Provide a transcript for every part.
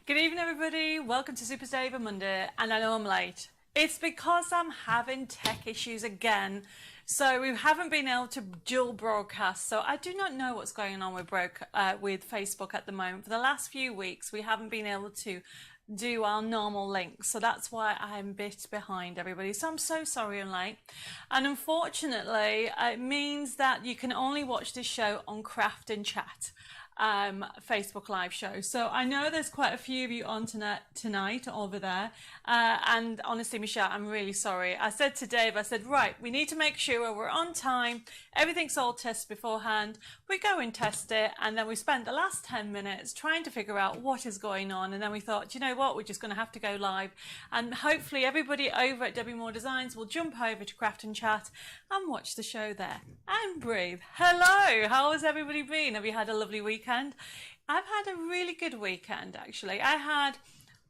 Good evening, everybody. Welcome to Super Saver Monday, and I know I'm late. It's because I'm having tech issues again, so we haven't been able to dual broadcast. So I do not know what's going on with Facebook at the moment. For the last few weeks, we haven't been able to do our normal links, so that's why I'm a bit behind, everybody. So I'm so sorry I'm late, and unfortunately, it means that you can only watch this show on Craft and Chat. Facebook live show. So I know there's quite a few of you on tonight over there, and honestly, Michelle, I'm really sorry. I said to Dave, I said, right, we need to make sure we're on time, everything's all tested beforehand, we go and test it, and then we spent the last 10 minutes trying to figure out what is going on, and then we thought, you know what, we're just going to have to go live, and hopefully everybody over at Debbie Moore Designs will jump over to Craft and Chat and watch the show there and breathe. Hello, how has everybody been? Have you had a lovely weekend? I've had a really good weekend, actually.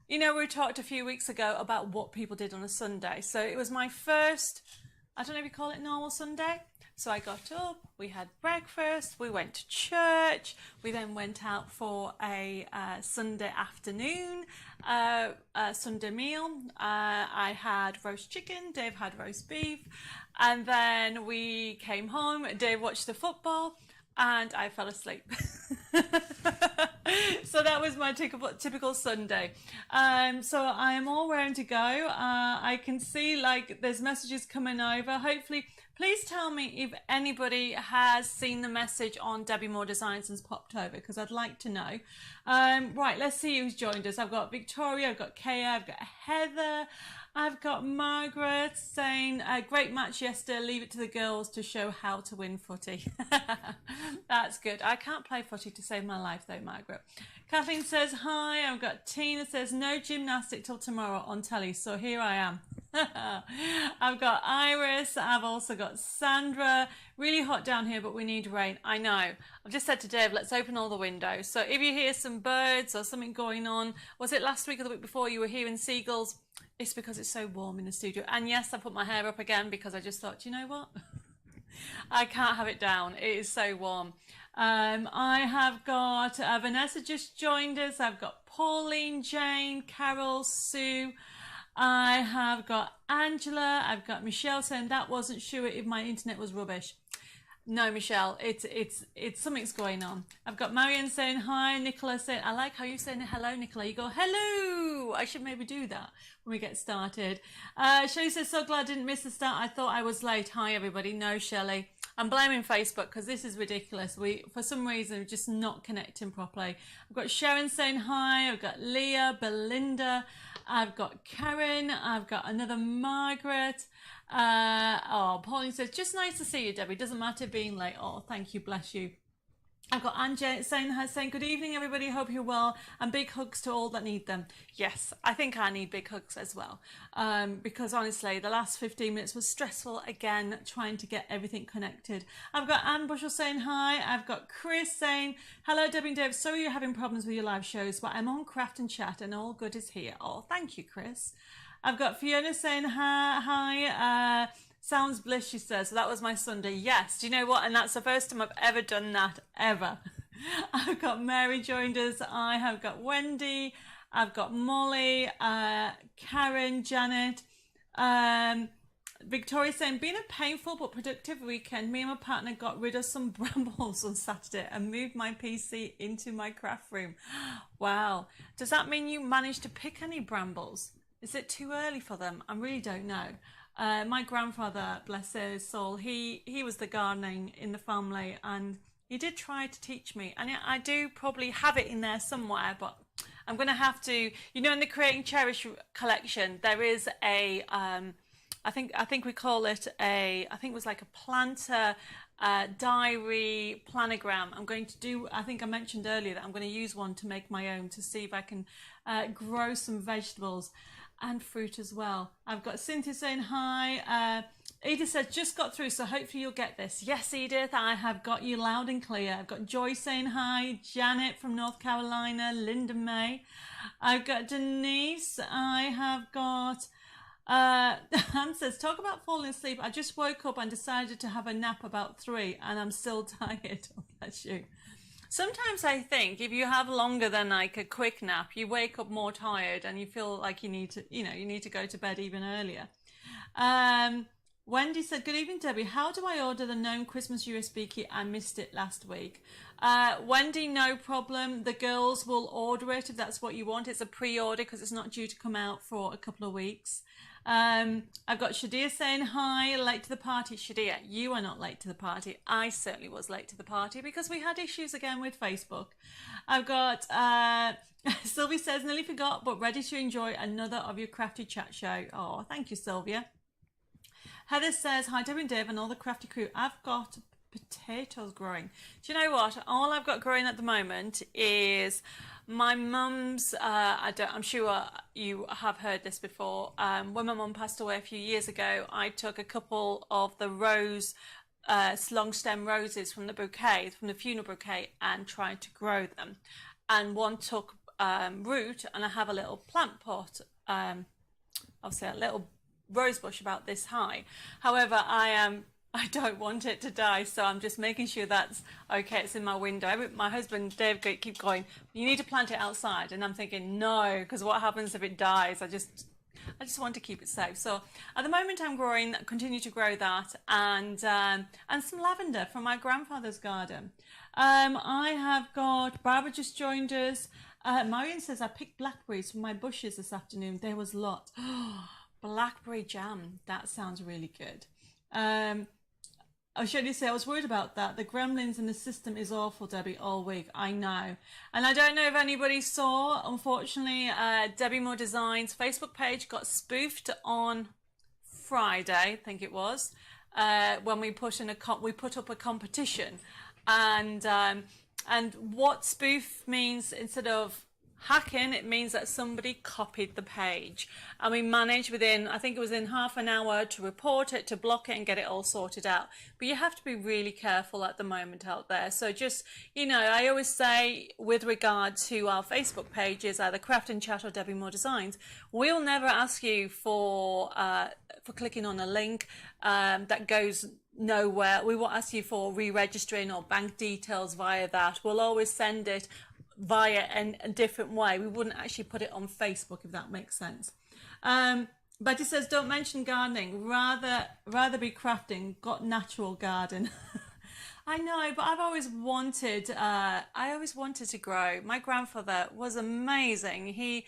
We talked a few weeks ago about what people did on a Sunday. So it was my first, I don't know if you call it normal Sunday. So I got up, we had breakfast, we went to church, we then went out for a Sunday afternoon, Sunday meal. I had roast chicken, Dave had roast beef, and then we came home, Dave watched the football, and I fell asleep. So that was my typical Sunday. So I am all ready to go. I can see there's messages coming over. Hopefully, please tell me if anybody has seen the message on Debbie Moore Designs and popped over, because I'd like to know. Right, let's see who's joined us. I've got Victoria, I've got Kaya, I've got Heather, I've got Margaret saying, great match yesterday, leave it to the girls to show how to win footy. That's good. I can't play footy to save my life though, Margaret. Kathleen says, hi. I've got Tina says, no gymnastic till tomorrow on telly, so here I am. I've got Iris, I've also got Sandra. Really hot down here, but we need rain. I know. I've just said to Dave, let's open all the windows. So if you hear some birds or something going on, was it last week or the week before you were hearing seagulls? It's because it's so warm in the studio. And yes, I put my hair up again because I just thought, you know what? I can't have it down. It is so warm. I have got Vanessa just joined us. I've got Pauline, Jane, Carol, Sue. I have got Angela. I've got Michelle saying that wasn't sure if my internet was rubbish. No, Michelle, it's something's going on. I've got Marianne saying hi, Nicola saying, I like how you saying hello, Nicola. You go, hello. I should maybe do that when we get started. Shelley says, so glad I didn't miss the start. I thought I was late. Hi, everybody. No, Shelley. I'm blaming Facebook because this is ridiculous. For some reason, we're just not connecting properly. I've got Sharon saying hi. I've got Leah, Belinda. I've got Karen. I've got another Margaret. Pauline says, just nice to see you, Debbie. Doesn't matter being late. Oh, thank you. Bless you. I've got Angie saying good evening, everybody. Hope you're well, and big hugs to all that need them. Yes, I think I need big hugs as well, because honestly, the last 15 minutes was stressful again, trying to get everything connected. I've got Anne Bushell saying hi. I've got Chris saying, hello, Debbie and Dave. Sorry you're having problems with your live shows, but I'm on Craft and Chat, and all good is here. Oh, thank you, Chris. I've got Fiona saying hi. Sounds bliss, she says. So that was my Sunday. Yes. Do you know what? And that's the first time I've ever done that, ever. I've got Mary joined us. I have got Wendy. I've got Molly, Karen, Janet. Victoria saying, been a painful but productive weekend. Me and my partner got rid of some brambles on Saturday and moved my PC into my craft room. Wow. Does that mean you managed to pick any brambles? Is it too early for them? I really don't know. My grandfather, bless his soul, he was the gardening in the family, and he did try to teach me. And I do probably have it in there somewhere, but I'm going to have to, in the Create and Cherish collection, there is a, I think we call it I think it was like a planter diary planogram. I'm going to do, I think I mentioned earlier that I'm going to use one to make my own to see if I can grow some vegetables and fruit as well. I've got Cynthia saying hi. Edith says, just got through, so hopefully you'll get this. Yes, Edith, I have got you loud and clear. I've got Joy saying hi. Janet from North Carolina. Linda May. I've got Denise. I have got... Anne says, talk about falling asleep. I just woke up and decided to have a nap about 3 and I'm still tired. Oh, bless you. Sometimes I think if you have longer than like a quick nap, you wake up more tired and you feel like you need to, you need to go to bed even earlier. Wendy said, good evening, Debbie. How do I order the Gnome Christmas USB key? I missed it last week. Wendy, no problem. The girls will order it if that's what you want. It's a pre-order because it's not due to come out for a couple of weeks. I've got Shadia saying hi, late to the party. Shadia, you are not late to the party. I certainly was late to the party because we had issues again with Facebook. I've got Sylvia says, nearly forgot, but ready to enjoy another of your crafty chat show. Oh, thank you, Sylvia. Heather says, hi, Debbie and Dave and all the crafty crew. I've got potatoes growing. Do you know what? All I've got growing at the moment is my mum's, I'm sure you have heard this before. When my mum passed away a few years ago, I took a couple of the long stem roses from the bouquet, from the funeral bouquet, and tried to grow them. And one took root, and I have a little plant pot, obviously a little rose bush about this high. However, I don't want it to die, so I'm just making sure that's okay. It's in my window. My husband Dave keep going, you need to plant it outside, and I'm thinking no, because what happens if it dies? I just want to keep it safe. So at the moment I'm continue to grow that, and some lavender from my grandfather's garden. I have got Barbara just joined us. Marion says, I picked blackberries from my bushes this afternoon. There was lots. Blackberry jam. That sounds really good. I should you say I was worried about that. The gremlins in the system is awful, Debbie, all week. I know. And I don't know if anybody saw, unfortunately, Debbie Moore Designs Facebook page got spoofed on Friday, I think it was, when we put up a competition. And what spoof means, instead of hacking, it means that somebody copied the page, and we managed within, I think it was in half an hour, to report it, to block it, and get it all sorted out. But you have to be really careful at the moment out there. So just, I always say with regard to our Facebook pages, either Craft and Chat or Debbie Moore Designs, we'll never ask you for clicking on a link that goes nowhere. We won't ask you for re-registering or bank details via that. We'll always send it via a different way. We wouldn't actually put it on Facebook, if that makes sense. Betty says, don't mention gardening, rather be crafting, got natural garden. I know, but I've always wanted to grow. My grandfather was amazing. He,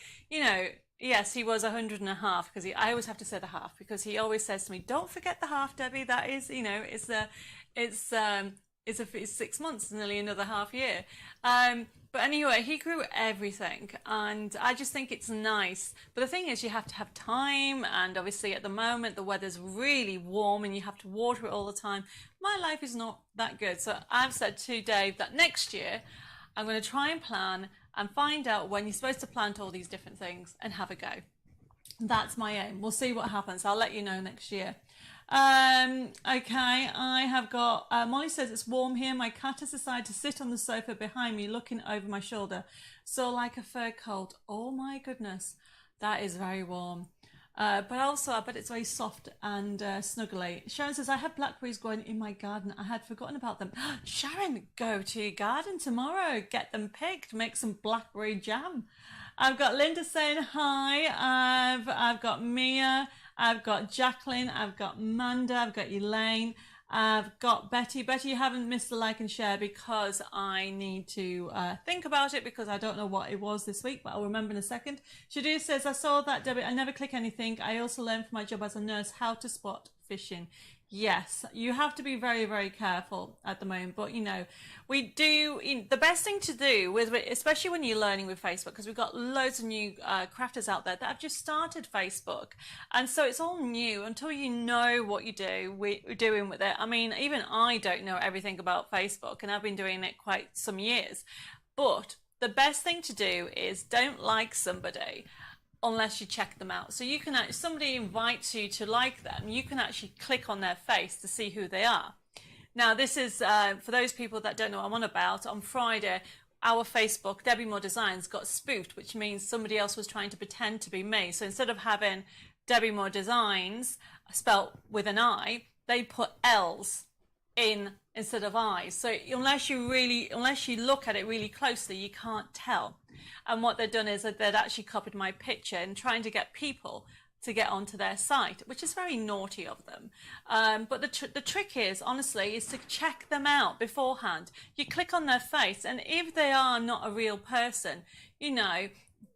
yes, he was 100.5, because I always have to say the half, because he always says to me, don't forget the half, Debbie. That is, it's 6 months, nearly another half year. But anyway, he grew everything, and I just think it's nice. But the thing is, you have to have time, and obviously at the moment the weather's really warm and you have to water it all the time. My life is not that good. So I've said to Dave that next year I'm going to try and plan and find out when you're supposed to plant all these different things and have a go. That's my aim. We'll see what happens. I'll let you know next year. Okay, I have got, Molly says it's warm here. My cat has decided to sit on the sofa behind me, looking over my shoulder. So like a fur coat. Oh my goodness, that is very warm. But also I bet it's very soft and snuggly. Sharon says, I have blackberries growing in my garden. I had forgotten about them. Sharon, go to your garden tomorrow. Get them picked. Make some blackberry jam. I've got Linda saying hi. I've got Mia. I've got Jacqueline, I've got Manda, I've got Elaine, I've got Betty. Betty, you haven't missed the like and share because I need to think about it, because I don't know what it was this week, but I'll remember in a second. Shadir says, I saw that, Debbie. I never click anything. I also learned from my job as a nurse how to spot phishing. Yes, you have to be very, very careful at the moment. But, we do, the best thing to do, especially when you're learning with Facebook, because we've got loads of new crafters out there that have just started Facebook. And so it's all new until you know what we're doing with it. I mean, even I don't know everything about Facebook, and I've been doing it quite some years. But the best thing to do is don't like somebody unless you check them out. So you can if somebody invites you to like them, you can actually click on their face to see who they are. Now this is for those people that don't know what I'm on about. On Friday, our Facebook, Debbie Moore Designs, got spoofed, which means somebody else was trying to pretend to be me. So instead of having Debbie Moore Designs spelt with an I, they put L's in instead of eyes. So unless you look at it really closely, you can't tell. And what they've done is that they'd actually copied my picture and trying to get people to get onto their site, which is very naughty of them. But the trick is, honestly, is to check them out beforehand. You click on their face, and if they are not a real person, you know,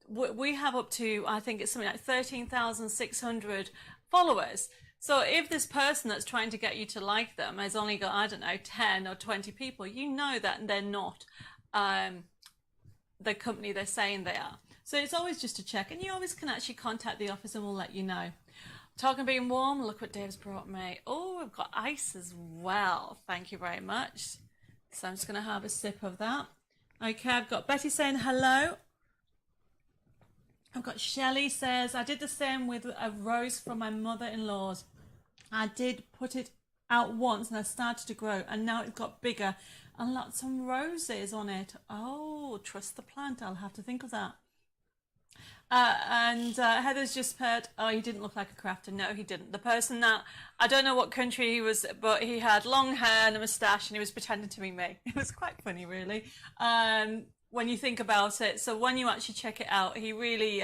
we have up to, I think it's something like 13,600 followers. So if this person that's trying to get you to like them has only got, I don't know, 10 or 20 people, you know that they're not the company they're saying they are. So it's always just a check, and you always can actually contact the office and we'll let you know. Talking of being warm, look what Dave's brought me. Oh, we've got ice as well. Thank you very much. So I'm just going to have a sip of that. Okay, I've got Betty saying hello. I've got Shelley says, I did the same with a rose from my mother-in-law's. I did put it out once and I started to grow, and now it's got bigger and lots of roses on it. Oh, trust the plant. I'll have to think of that. And Heather's just put, oh, he didn't look like a crafter. No, he didn't. The person that, I don't know what country he was, but he had long hair and a moustache and he was pretending to be me. It was quite funny, really, when you think about it. So when you actually check it out, he really,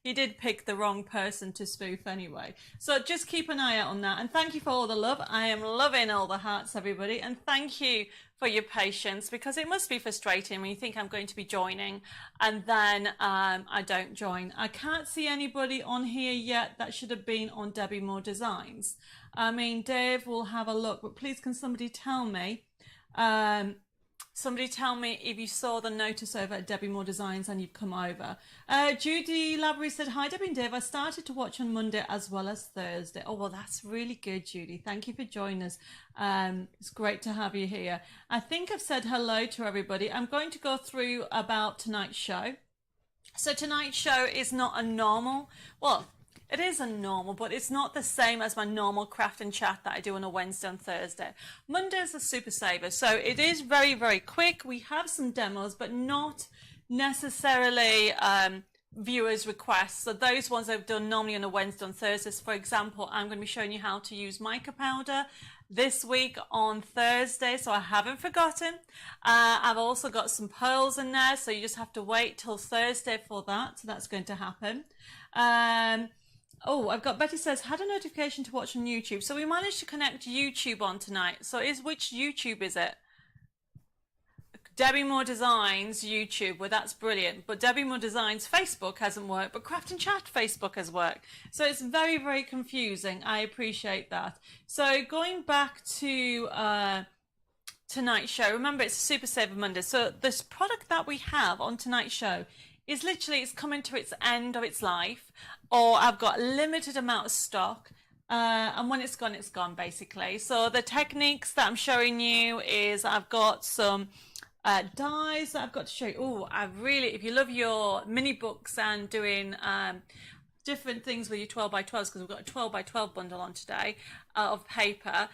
he did pick the wrong person to spoof anyway. So just keep an eye out on that. And thank you for all the love. I am loving all the hearts, everybody. And thank you for your patience, because it must be frustrating when you think I'm going to be joining and then I don't join. I can't see anybody on here yet that should have been on Debbie Moore Designs. I mean, Dave will have a look, but please can somebody tell me, if you saw the notice over at Debbie Moore Designs and you've come over. Judy Labrie said, hi Debbie and Dave, I started to watch on Monday as well as Thursday. Oh, well, that's really good, Judy. Thank you for joining us. It's great to have you here. I think I've said hello to everybody. I'm going to go through about tonight's show. So tonight's show is not a normal, well, it is a normal, but it's not the same as my normal craft and chat that I do on a Wednesday and Thursday. Monday is a super saver, so it is very, very quick. We have some demos, but not necessarily viewers' requests. So those ones I've done normally on a Wednesday and Thursdays. For example, I'm going to be showing you how to use mica powder this week on Thursday, so I haven't forgotten. I've also got some pearls in there, so you just have to wait till Thursday for that. So that's going to happen. Oh, I've got Betty says, had a notification to watch on YouTube. So we managed to connect YouTube on tonight. So which YouTube is it? Debbie Moore Designs YouTube. Well, that's brilliant. But Debbie Moore Designs Facebook hasn't worked, but Craft and Chat Facebook has worked. So it's very, very confusing. I appreciate that. So going back to tonight's show, remember it's Super Saver Monday. So this product that we have on tonight's show is literally, it's coming to its end of its life, or I've got a limited amount of stock, and when it's gone basically. So the techniques that I'm showing you is I've got some dies that I've got to show you. Oh, if you love your mini books and doing different things with your 12x12s, because we've got a 12x12 bundle on today of paper.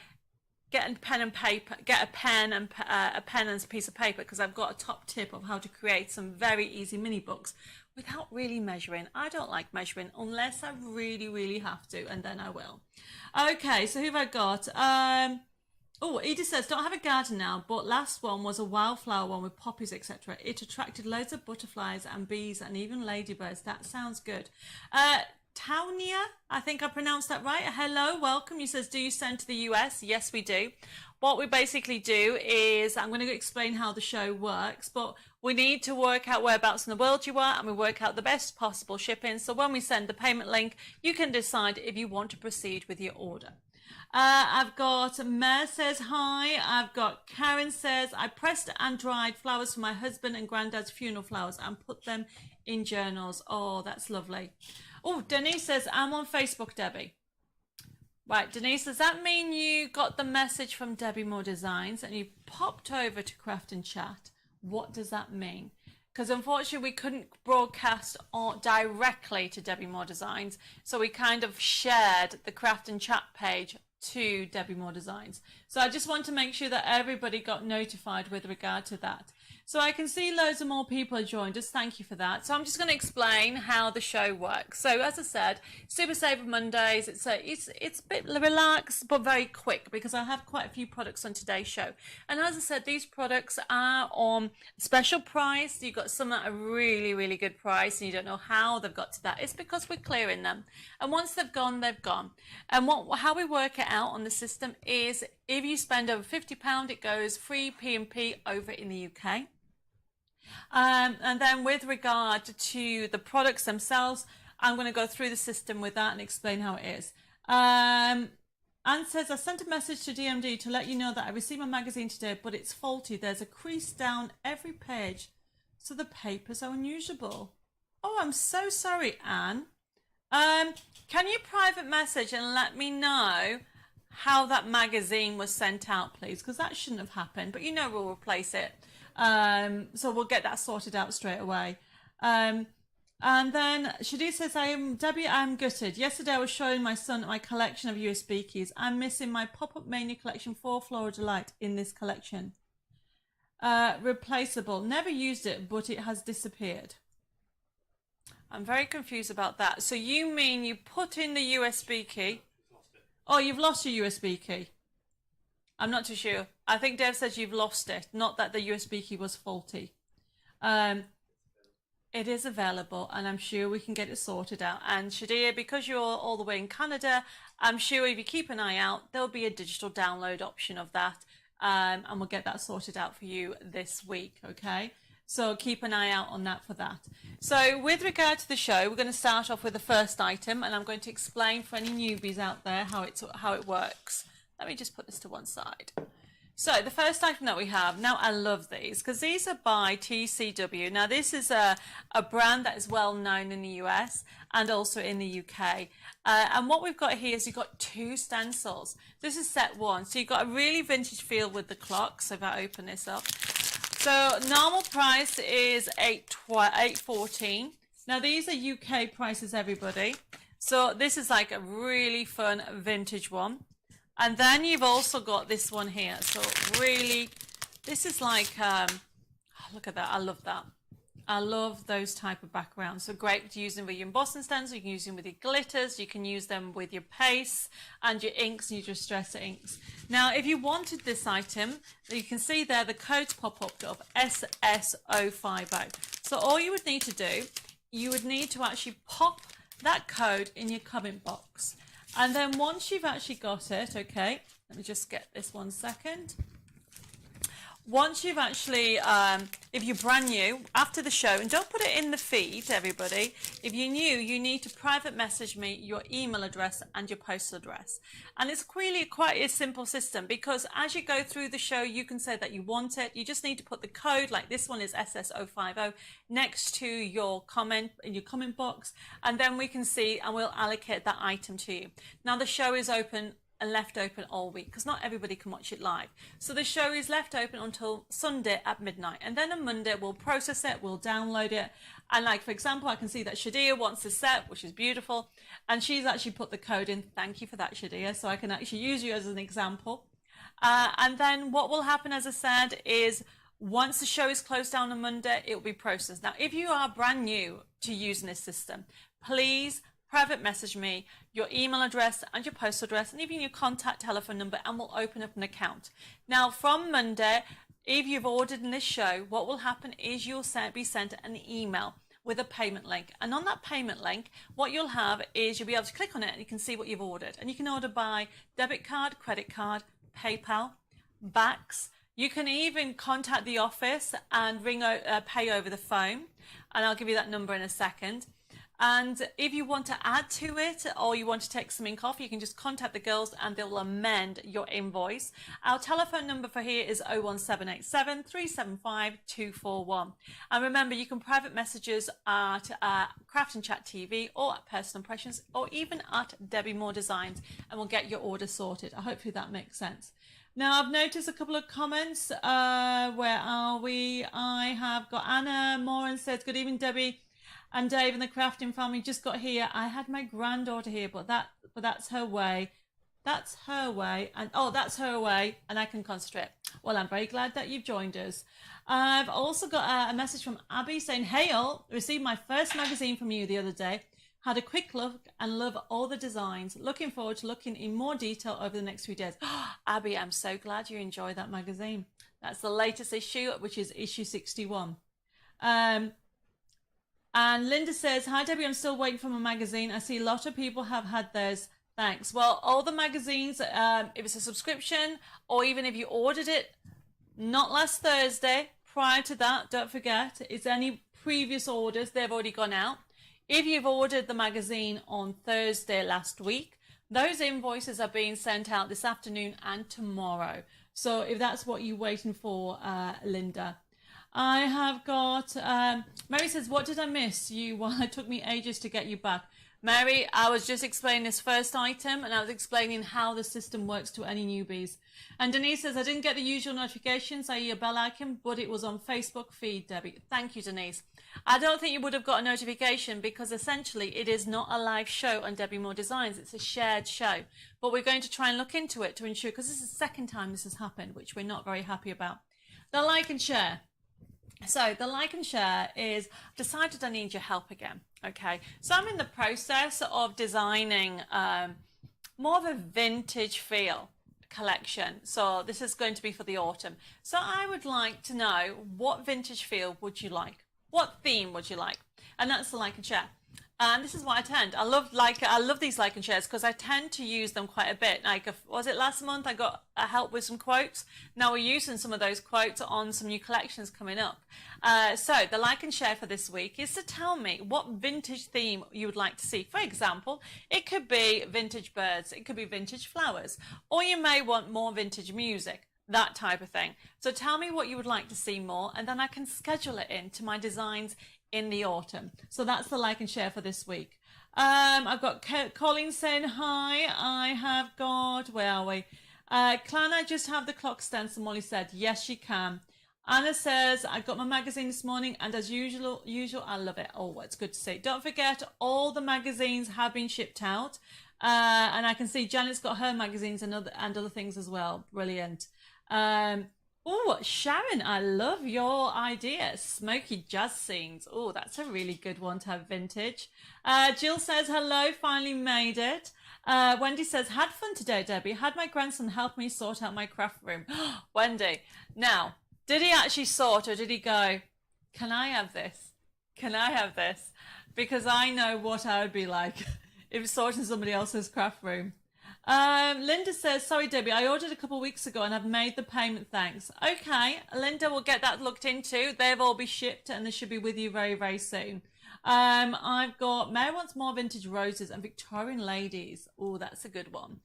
Get a pen and paper. Get a pen and a piece of paper, because I've got a top tip of how to create some very easy mini books without really measuring. I don't like measuring unless I really, really have to, and then I will. Okay, so who have I got? Oh, Edith says, don't have a garden now, but last one was a wildflower one with poppies, etc. It attracted loads of butterflies and bees and even ladybirds. That sounds good. Taunia, I think I pronounced that right. Hello, welcome. You says, do you send to the US? Yes, we do. What we basically do is, I'm going to explain how the show works, but we need to work out whereabouts in the world you are, and we work out the best possible shipping. So when we send the payment link, you can decide if you want to proceed with your order. I've got Mare says hi. I've got Karen says, I pressed and dried flowers for my husband and granddad's funeral flowers and put them in journals. Oh, that's lovely. Oh, Denise says, I'm on Facebook, Debbie. Right, Denise, does that mean you got the message from Debbie Moore Designs and you popped over to Craft and Chat? What does that mean? Because unfortunately we couldn't broadcast directly to Debbie Moore Designs, so we kind of shared the Craft and Chat page to Debbie Moore Designs. So I just want to make sure that everybody got notified with regard to that. So I can see loads of more people are joined. Just thank you for that. So I'm just going to explain how the show works. So as I said, Super Saver Mondays. It's a bit relaxed but very quick because I have quite a few products on today's show. And as I said, these products are on special price. You've got some at a really, really good price, and you don't know how they've got to that. It's because we're clearing them. And once they've gone, they've gone. And how we work it out on the system is if you spend over £50, it goes free P&P over in the UK. And then with regard to the products themselves, I'm going to go through the system with that and explain how it is. Anne says, I sent a message to DMD to let you know that I received my magazine today, but it's faulty. There's a crease down every page, so the papers are unusable. Oh, I'm so sorry, Anne. Can you private message and let me know how that magazine was sent out, please? Because that shouldn't have happened, but we'll replace it. So we'll get that sorted out straight away. And then Shadi says, Debbie, I'm gutted. Yesterday I was showing my son my collection of USB keys. I'm missing my Pop-Up Mania collection 4 Floral Delight in this collection. Replaceable. Never used it, but it has disappeared. I'm very confused about that. So you mean you put in the USB key? Oh, you've lost your USB key. I'm not too sure. I think Dev says you've lost it, not that the USB key was faulty. It is available, and I'm sure we can get it sorted out. And Shadia, because you're all the way in Canada, I'm sure if you keep an eye out, there'll be a digital download option of that, and we'll get that sorted out for you this week, okay? So keep an eye out on that for that. So with regard to the show, we're going to start off with the first item, and I'm going to explain for any newbies out there how it works. Let me just put this to one side. So the first item that we have, now I love these because these are by TCW. Now this is a brand that is well known in the US and also in the UK. And what we've got here is you've got 2 stencils. This is set 1. So you've got a really vintage feel with the clock. So if I open this up. So normal price is $8.14. Now these are UK prices, everybody. So this is like a really fun vintage one. And then you've also got this one here. So really, this is like, look at that. I love that. I love those type of backgrounds. So great to use them with your embossing stencils. You can use them with your glitters. You can use them with your paste and your inks and your distress inks. Now, if you wanted this item, you can see there the codes pop up of SS050. So all you would need to do, you would need to actually pop that code in your comment box. And then once you've actually got it, okay, let me just get this 1 second. Once you've actually, if you're brand new, after the show, and don't put it in the feed, everybody, if you're new, you need to private message me your email address and your postal address. And it's really quite a simple system because as you go through the show, you can say that you want it. You just need to put the code, like this one is SS050, next to your comment in your comment box, and then we can see and we'll allocate that item to you. Now the show is open and left open all week because not everybody can watch it live. So the show is left open until Sunday at midnight, and then on Monday we'll process it, we'll download it. And like, for example, I can see that Shadia wants this set, which is beautiful, and she's actually put the code in. Thank you for that, Shadia. So I can actually use you as an example. And then what will happen, as I said, is once the show is closed down on Monday, it will be processed. Now, if you are brand new to using this system, please private message me your email address and your postal address and even your contact telephone number, and we'll open up an account. Now from Monday, if you've ordered in this show, what will happen is you'll be sent an email with a payment link, and on that payment link what you'll have is you'll be able to click on it and you can see what you've ordered, and you can order by debit card, credit card, PayPal, Bax. You can even contact the office and pay over the phone, and I'll give you that number in a second. And if you want to add to it or you want to take some ink off, you can just contact the girls and they'll amend your invoice. Our telephone number for here is 01787 375 241. And remember, you can private messages at Craft and Chat TV or at Personal Impressions or even at Debbie Moore Designs, and we'll get your order sorted. Hopefully that makes sense. Now, I've noticed a couple of comments. Where are we? I have got Anna Moran says, good evening, Debbie and Dave and the crafting family. Just got here. I had my granddaughter here, but that's her way. That's her way, and oh, that's her way, and I can concentrate. Well, I'm very glad that you've joined us. I've also got a message from Abby saying, "Hey all, received my first magazine from you the other day. Had a quick look and love all the designs. Looking forward to looking in more detail over the next few days." Abby, I'm so glad you enjoyed that magazine. That's the latest issue, which is issue 61. And Linda says, "Hi Debbie, I'm still waiting for my magazine. I see a lot of people have had theirs. Thanks." Well, all the magazines, if it's a subscription or even if you ordered it not last Thursday, prior to that, don't forget, it's any previous orders, they've already gone out. If you've ordered the magazine on Thursday last week, those invoices are being sent out this afternoon and tomorrow. So if that's what you're waiting for, Linda. I have got, Mary says, "What did I miss you? Well, it took me ages to get you back." Mary, I was just explaining this first item and I was explaining how the system works to any newbies. And Denise says, "I didn't get the usual notifications, i.e. a bell icon, but it was on Facebook feed, Debbie." Thank you, Denise. I don't think you would have got a notification because essentially it is not a live show on Debbie Moore Designs. It's a shared show. But we're going to try and look into it to ensure, because this is the second time this has happened, which we're not very happy about. The like and share. So the like and share is, I've decided I need your help again. Okay, so I'm in the process of designing more of a vintage feel collection. So this is going to be for the autumn. So I would like to know, what vintage feel would you like? What theme would you like? And that's the like and share. And this is what I tend. I love these like and shares because I tend to use them quite a bit. Like, was it last month I got a help with some quotes? Now we're using some of those quotes on some new collections coming up. So the like and share for this week is to tell me what vintage theme you would like to see. For example, it could be vintage birds, it could be vintage flowers, or you may want more vintage music, that type of thing. So tell me what you would like to see more, and then I can schedule it into my designs in the autumn. So that's the like and share for this week. I've got Colleen saying hi. I have got, where are we? Can I just have the clock stencil? Molly said, yes, you can. Anna says, I got my magazine this morning and as usual, I love it. Oh, it's good to see. Don't forget, all the magazines have been shipped out. And I can see Janet's got her magazines and other things as well. Brilliant. Oh, Sharon, I love your idea. Smoky jazz scenes. Oh, that's a really good one to have vintage. Jill says, hello, finally made it. Wendy says, had fun today, Debbie. Had my grandson help me sort out my craft room. Wendy, now, did he actually sort, or did he go, can I have this? Can I have this? Because I know what I would be like if sorting somebody else's craft room. Linda says, sorry Debbie, I ordered a couple of weeks ago and I've made the payment, thanks. Okay, Linda, we'll get that looked into. They've all be shipped and they should be with you very, very soon. I've got Mary wants more vintage roses and Victorian ladies. Oh, that's a good one.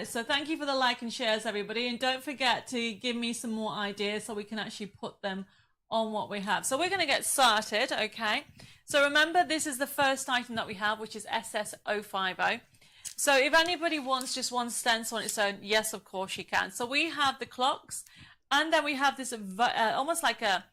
So thank you for the like and shares, everybody, and don't forget to give me some more ideas so we can actually put them on what we have. So we're going to get started. Okay, so remember, this is the first item that we have, which is SS050. So if anybody wants just one stencil on its own, yes, of course you can. So we have the clocks, and then we have this almost like a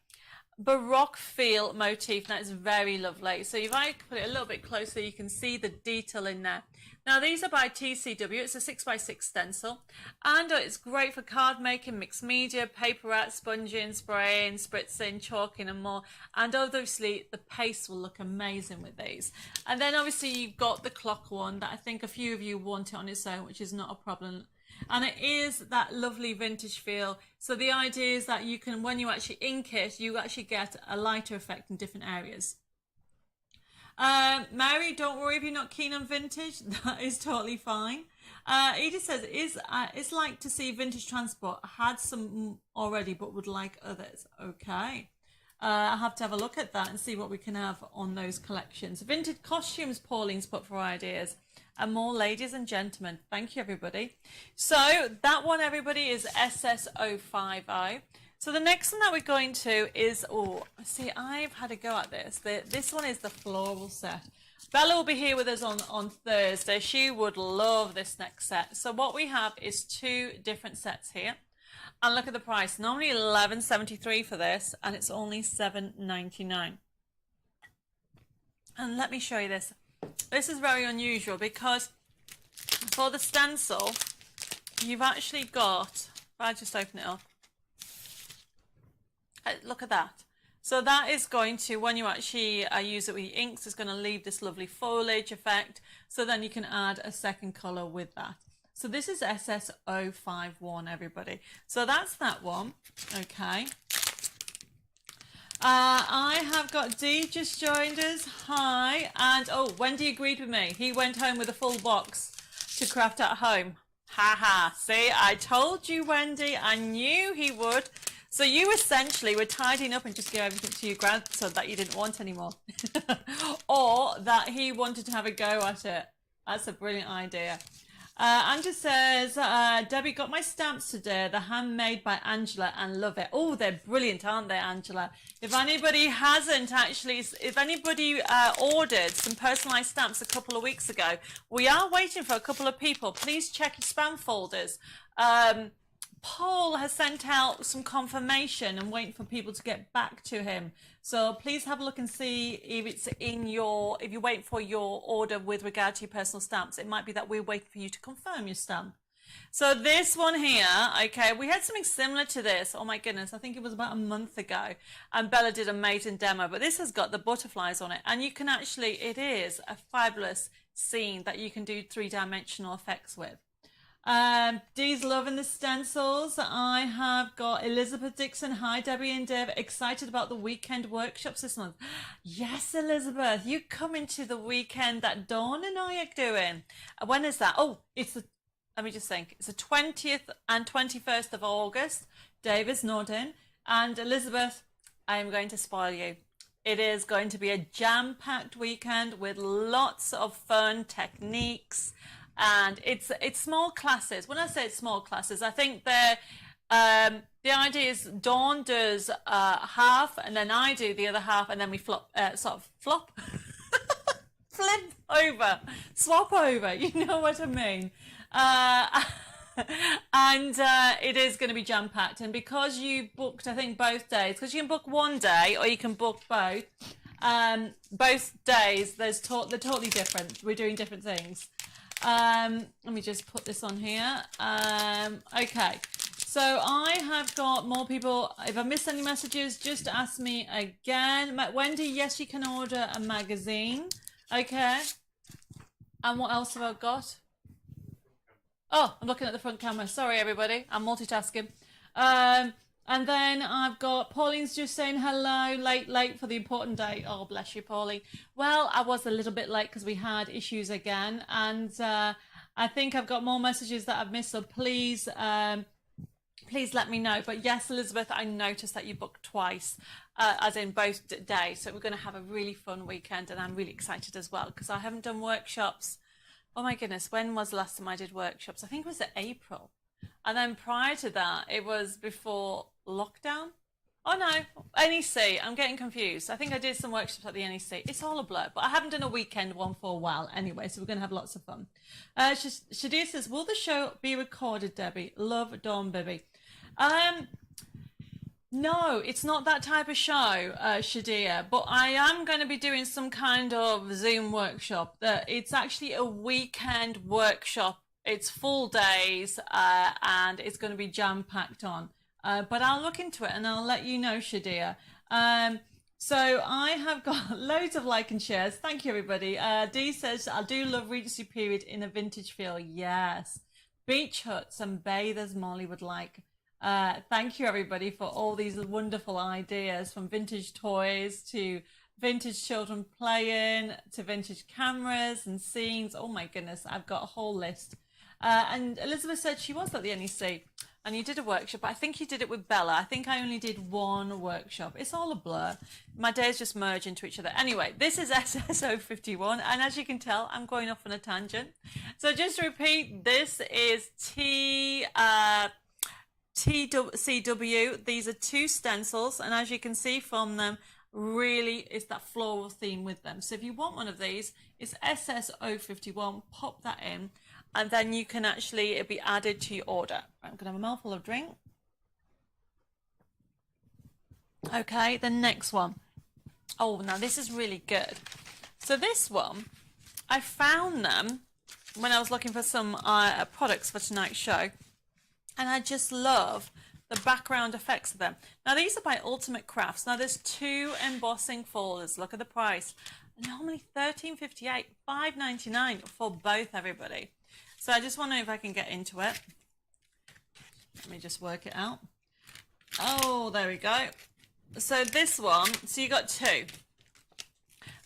Baroque feel motif. That is very lovely. So if I put it a little bit closer, you can see the detail in there. Now these are by TCW. It's a 6x6 stencil, and it's great for card making, mixed media, paper art, sponging, spraying, spritzing, chalking and more. And obviously the paste will look amazing with these. And then obviously you've got the clock one that I think a few of you want it on its own, which is not a problem. And it is that lovely vintage feel. So the idea is that you can, when you actually ink it, you actually get a lighter effect in different areas. Mary, don't worry if you're not keen on vintage. That is totally fine. Edith says, it's like to see vintage transport. I had some already but would like others. Okay. I have to have a look at that and see what we can have on those collections. Vintage costumes, Pauline's put for ideas. And more, ladies and gentlemen. Thank you, everybody. So that one, everybody, is SS050. So the next one that we're going to is, oh, see, I've had a go at this. This one is the Floral Set. Bella will be here with us on Thursday. She would love this next set. So what we have is two different sets here. And look at the price. Normally $11.73 for this, and it's only $7.99. And let me show you this. This is very unusual because for the stencil, you've actually got, if I just open it up, look at that. So that is going to, when you actually use it with your inks, it's going to leave this lovely foliage effect. So then you can add a second color with that. So this is SS051, everybody. So that's that one. Okay. I have got Dee just joined us. Hi. And oh, Wendy agreed with me. He went home with a full box to craft at home. Haha. See, I told you, Wendy. I knew he would. So you essentially were tidying up and just gave everything to your grandson that you didn't want anymore. Or that he wanted to have a go at it. That's a brilliant idea. Angela says, Debbie got my stamps today. They're handmade by Angela and love it. Oh, they're brilliant, aren't they, Angela? If anybody hasn't actually, if anybody ordered some personalised stamps a couple of weeks ago, we are waiting for a couple of people. Please check your spam folders. Paul has sent out some confirmation and waiting for people to get back to him. So please have a look and see if it's in your, if you're waiting for your order with regard to your personal stamps. It might be that we're waiting for you to confirm your stamp. So this one here, okay, we had something similar to this. Oh my goodness, I think it was about a month ago. And Bella did an amazing demo, but this has got the butterflies on it. And you can actually, it is a fabulous scene that you can do three-dimensional effects with. Dee's loving the stencils. I have got Elizabeth Dixon. Hi, Debbie and Dave. Excited about the weekend workshops this month. Yes, Elizabeth, you coming to the weekend that Dawn and I are doing. When is that? Oh, it's the, let me just think. It's the 20th and 21st of August. Dave is nodding. And Elizabeth, I am going to spoil you. It is going to be a jam-packed weekend with lots of fun techniques. And it's small classes. When I say it's small classes, I think they're the idea is Dawn does half, and then I do the other half, and then we flip over, swap over. You know what I mean? And it is going to be jam packed. And because you booked, I think both days, because you can book one day or you can book both. Both days, they're totally different. We're doing different things. Let me just put this on here. Okay, so I have got more people. If I missed any messages, just ask me again. Wendy, yes, you can order a magazine. Okay. And what else have I got? Oh, I'm looking at the front camera. Sorry, everybody. I'm multitasking. And then I've got Pauline's just saying hello, late for the important day. Oh, bless you, Pauline. Well, I was a little bit late because we had issues again. And I think I've got more messages that I've missed. So please, please let me know. But yes, Elizabeth, I noticed that you booked twice, as in both days. So we're going to have a really fun weekend. And I'm really excited as well because I haven't done workshops. Oh, my goodness. When was the last time I did workshops? I think it was in April. And then prior to that, it was before lockdown. Oh no, NEC. I'm getting confused. I think I did some workshops at the NEC. It's all a blur, but I haven't done a weekend one for a while anyway, so we're going to have lots of fun. Shadia says, will the show be recorded, Debbie? Love, Dawn, Bibby. No, it's not that type of show, Shadia, but I am going to be doing some kind of Zoom workshop. It's actually a weekend workshop. It's full days and it's going to be jam-packed on. But I'll look into it and I'll let you know, Shadia. So I have got loads of like and shares. Thank you, everybody. Dee says, I do love Regency period in a vintage feel. Yes. Beach huts and bathers Molly would like. Thank you, everybody, for all these wonderful ideas, from vintage toys to vintage children playing to vintage cameras and scenes. Oh, my goodness. I've got a whole list. And Elizabeth said she was at the NEC and you did a workshop. I think you did it with Bella. I think I only did one workshop. It's all a blur. My days just merge into each other. Anyway, this is SSO51. And as you can tell, I'm going off on a tangent. So just to repeat, this is TCW. These are two stencils. And as you can see from them, really it's that floral theme with them. So if you want one of these, it's SSO51. Pop that in. And then you can actually, it'll be added to your order. I'm going to have a mouthful of drink. Okay, the next one. Oh, now this is really good. So this one, I found them when I was looking for some products for tonight's show. And I just love the background effects of them. Now these are by Ultimate Crafts. Now there's 2 embossing folders. Look at the price. Normally $13.58, $5.99 for both, everybody. So I just wonder if I can get into it. Let me just work it out. Oh, there we go. So this one, so you got 2.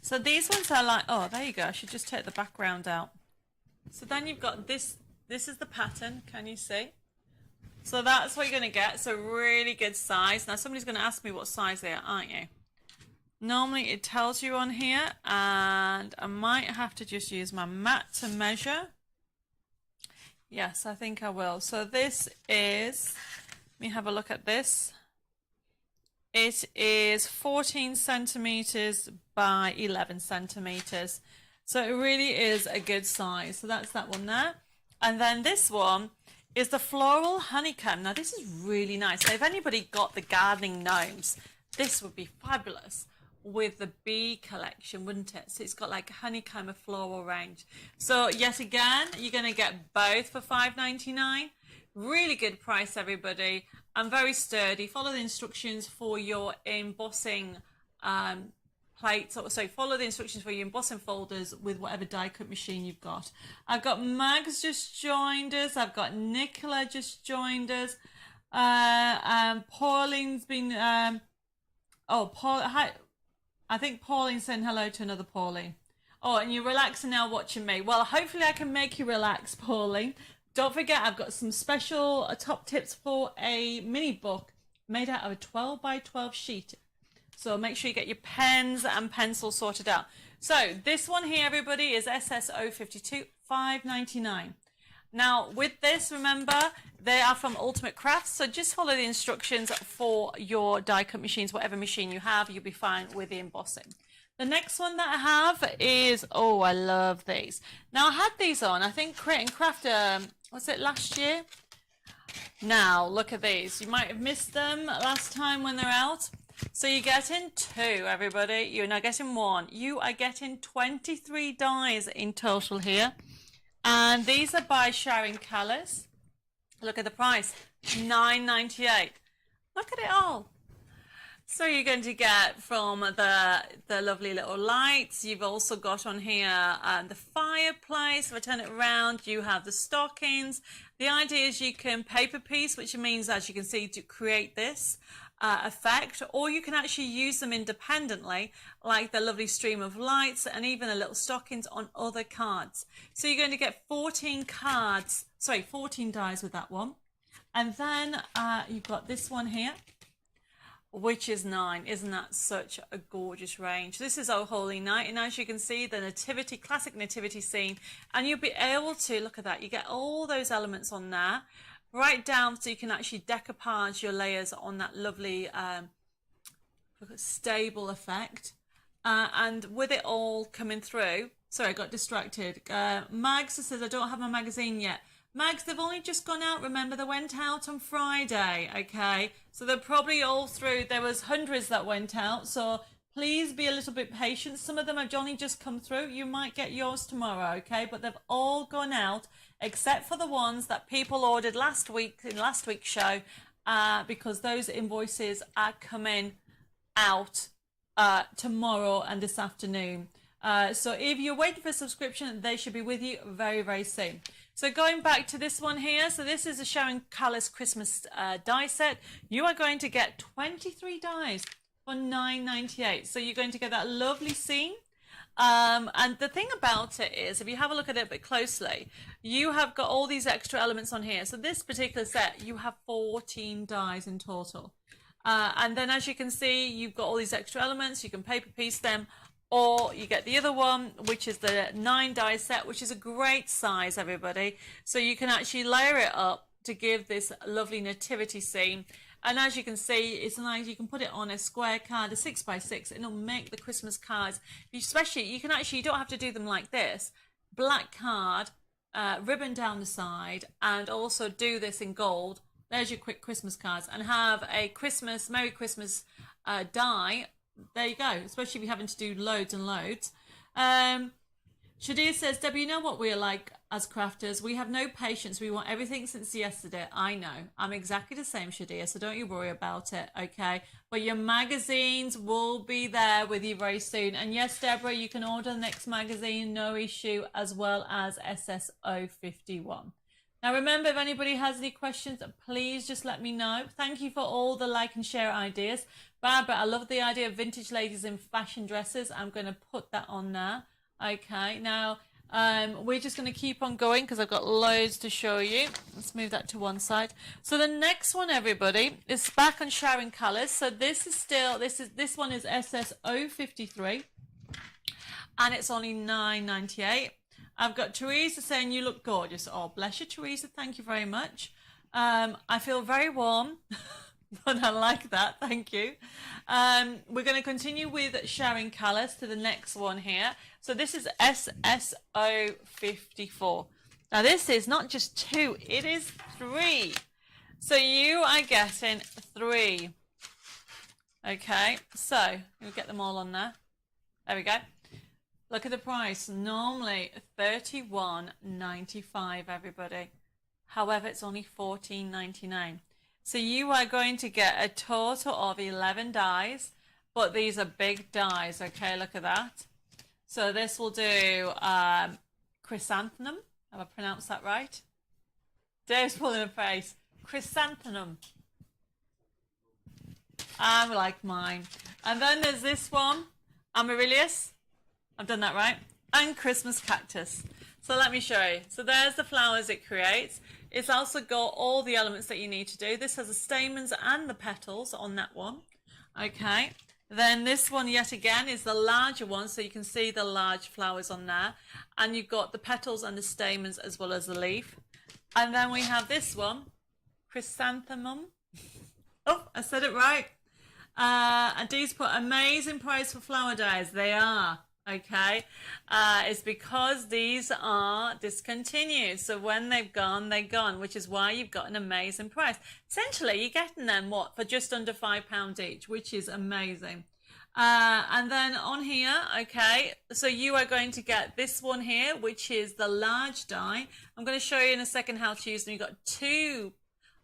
So these ones are like, oh, there you go. I should just take the background out. So then you've got this. This is the pattern. Can you see? So that's what you're going to get. So really good size. Now somebody's going to ask me what size they are, aren't you? Normally it tells you on here, and I might have to just use my mat to measure. Yes, I think I will. So this is, let me have a look at this. It is 14 centimeters by 11 centimeters. So it really is a good size. So that's that one there. And then this one is the Floral Honeycomb. Now this is really nice. So if anybody got the gardening gnomes, this would be fabulous with the bee collection, wouldn't it? So it's got like a honeycomb, a floral range. So yet again, you're going to get both for $5.99. Really good price, everybody, and very sturdy. Follow the instructions for your embossing plates. So follow the instructions for your embossing folders with whatever die cut machine you've got. I've got Mags just joined us. I've got Nicola just joined us. Pauline's been hi. I think Pauline's saying hello to another Pauline. Oh, and you're relaxing now watching me. Well, hopefully I can make you relax, Pauline. Don't forget, I've got some special top tips for a mini book made out of a 12 by 12 sheet. So make sure you get your pens and pencils sorted out. So this one here, everybody, is SS052, $5.99. Now, with this, remember, they are from Ultimate Crafts, so just follow the instructions for your die cut machines, whatever machine you have, you'll be fine with the embossing. The next one that I have is, oh, I love these. Now, I had these on, I think, Create and Craft, was it last year? Now, look at these. You might have missed them last time when they're out. So you're getting 2, everybody. You're not getting 1. You are getting 23 dies in total here. And these are by Sharon Callis. Look at the price, $9.98. Look at it all. So you're going to get from the lovely little lights. You've also got on here the fireplace. If I turn it around, you have the stockings. The idea is you can paper piece, which means, as you can see, to create this effect, or you can actually use them independently, like the lovely stream of lights and even the little stockings on other cards. So you're going to get 14 dies with that one. And then you've got this one here, which is 9. Isn't that such a gorgeous range? This is Oh Holy Night, and as you can see, the nativity, classic nativity scene, and you'll be able to, look at that, you get all those elements on there, right down so you can actually decoupage your layers on that lovely stable effect. And with it all coming through, sorry, I got distracted. Mags says, I don't have my magazine yet. Mags, they've only just gone out, remember, they went out on Friday, okay? So they're probably all through, there was hundreds that went out, so please be a little bit patient. Some of them have only just come through. You might get yours tomorrow, okay? But they've all gone out, except for the ones that people ordered last week, in last week's show, because those invoices are coming out tomorrow and this afternoon. So if you're waiting for a subscription, they should be with you very, very soon. So going back to this one here, so this is a Sharon Callis Christmas die set. You are going to get 23 dies for $9.98. So you're going to get that lovely scene. And the thing about it is, if you have a look at it a bit closely, you have got all these extra elements on here. So this particular set, you have 14 dies in total. And then as you can see, you've got all these extra elements. You can paper piece them, or you get the other one, which is the 9 die set, which is a great size, everybody. So you can actually layer it up to give this lovely nativity scene. And as you can see, it's nice. You can put it on a square card, a 6x6, and it'll make the Christmas cards. Especially, you can actually, you don't have to do them like this. Black card, ribbon down the side, and also do this in gold. There's your quick Christmas cards, and have a Christmas, Merry Christmas die. There you go, especially if you're having to do loads and loads. Shadir says, Debbie, you know what we're like? as crafters. We have no patience. We want everything since yesterday. I know. I'm exactly the same, Shadia, so don't you worry about it, okay? But your magazines will be there with you very soon. And yes, Deborah, you can order the next magazine, no issue, as well as SSO51. Now, remember, if anybody has any questions, please just let me know. Thank you for all the like and share ideas. Barbara, I love the idea of vintage ladies in fashion dresses. I'm going to put that on there. Okay, now we're just going to keep on going because I've got loads to show you. Let's move that to one side. So the next one, everybody, is back on showering colors. So this one is SSO53, and it's only $9.98. I've got Teresa saying you look gorgeous. Oh, bless you, Teresa. Thank you very much. I feel very warm. But I like that, thank you. We're going to continue with showering colours to the next one here. So this is SSO54. Now this is not just 2, it is 3. So you are getting 3. Okay, so we'll get them all on there. There we go. Look at the price. Normally $31.95, everybody. However, it's only $14.99. So you are going to get a total of 11 dies, but these are big dies, okay? Look at that. So this will do chrysanthemum. Have I pronounced that right? Dave's pulling a face. Chrysanthemum. I like mine. And then there's this one, amaryllis. I've done that right. And Christmas cactus. So let me show you. So there's the flowers it creates. It's also got all the elements that you need to do. This has the stamens and the petals on that one. Okay. Then this one yet again is the larger one, so you can see the large flowers on there. And you've got the petals and the stamens as well as the leaf. And then we have this one, chrysanthemum. Oh, I said it right. And these put amazing price for flower dyes. They are. Okay, it's because these are discontinued. So when they've gone, they're gone, which is why you've got an amazing price. Essentially, you're getting them, what, for just under £5 each, which is amazing. And then on here, okay, so you are going to get this one here, which is the large die. I'm going to show you in a second how to use them. You've got 2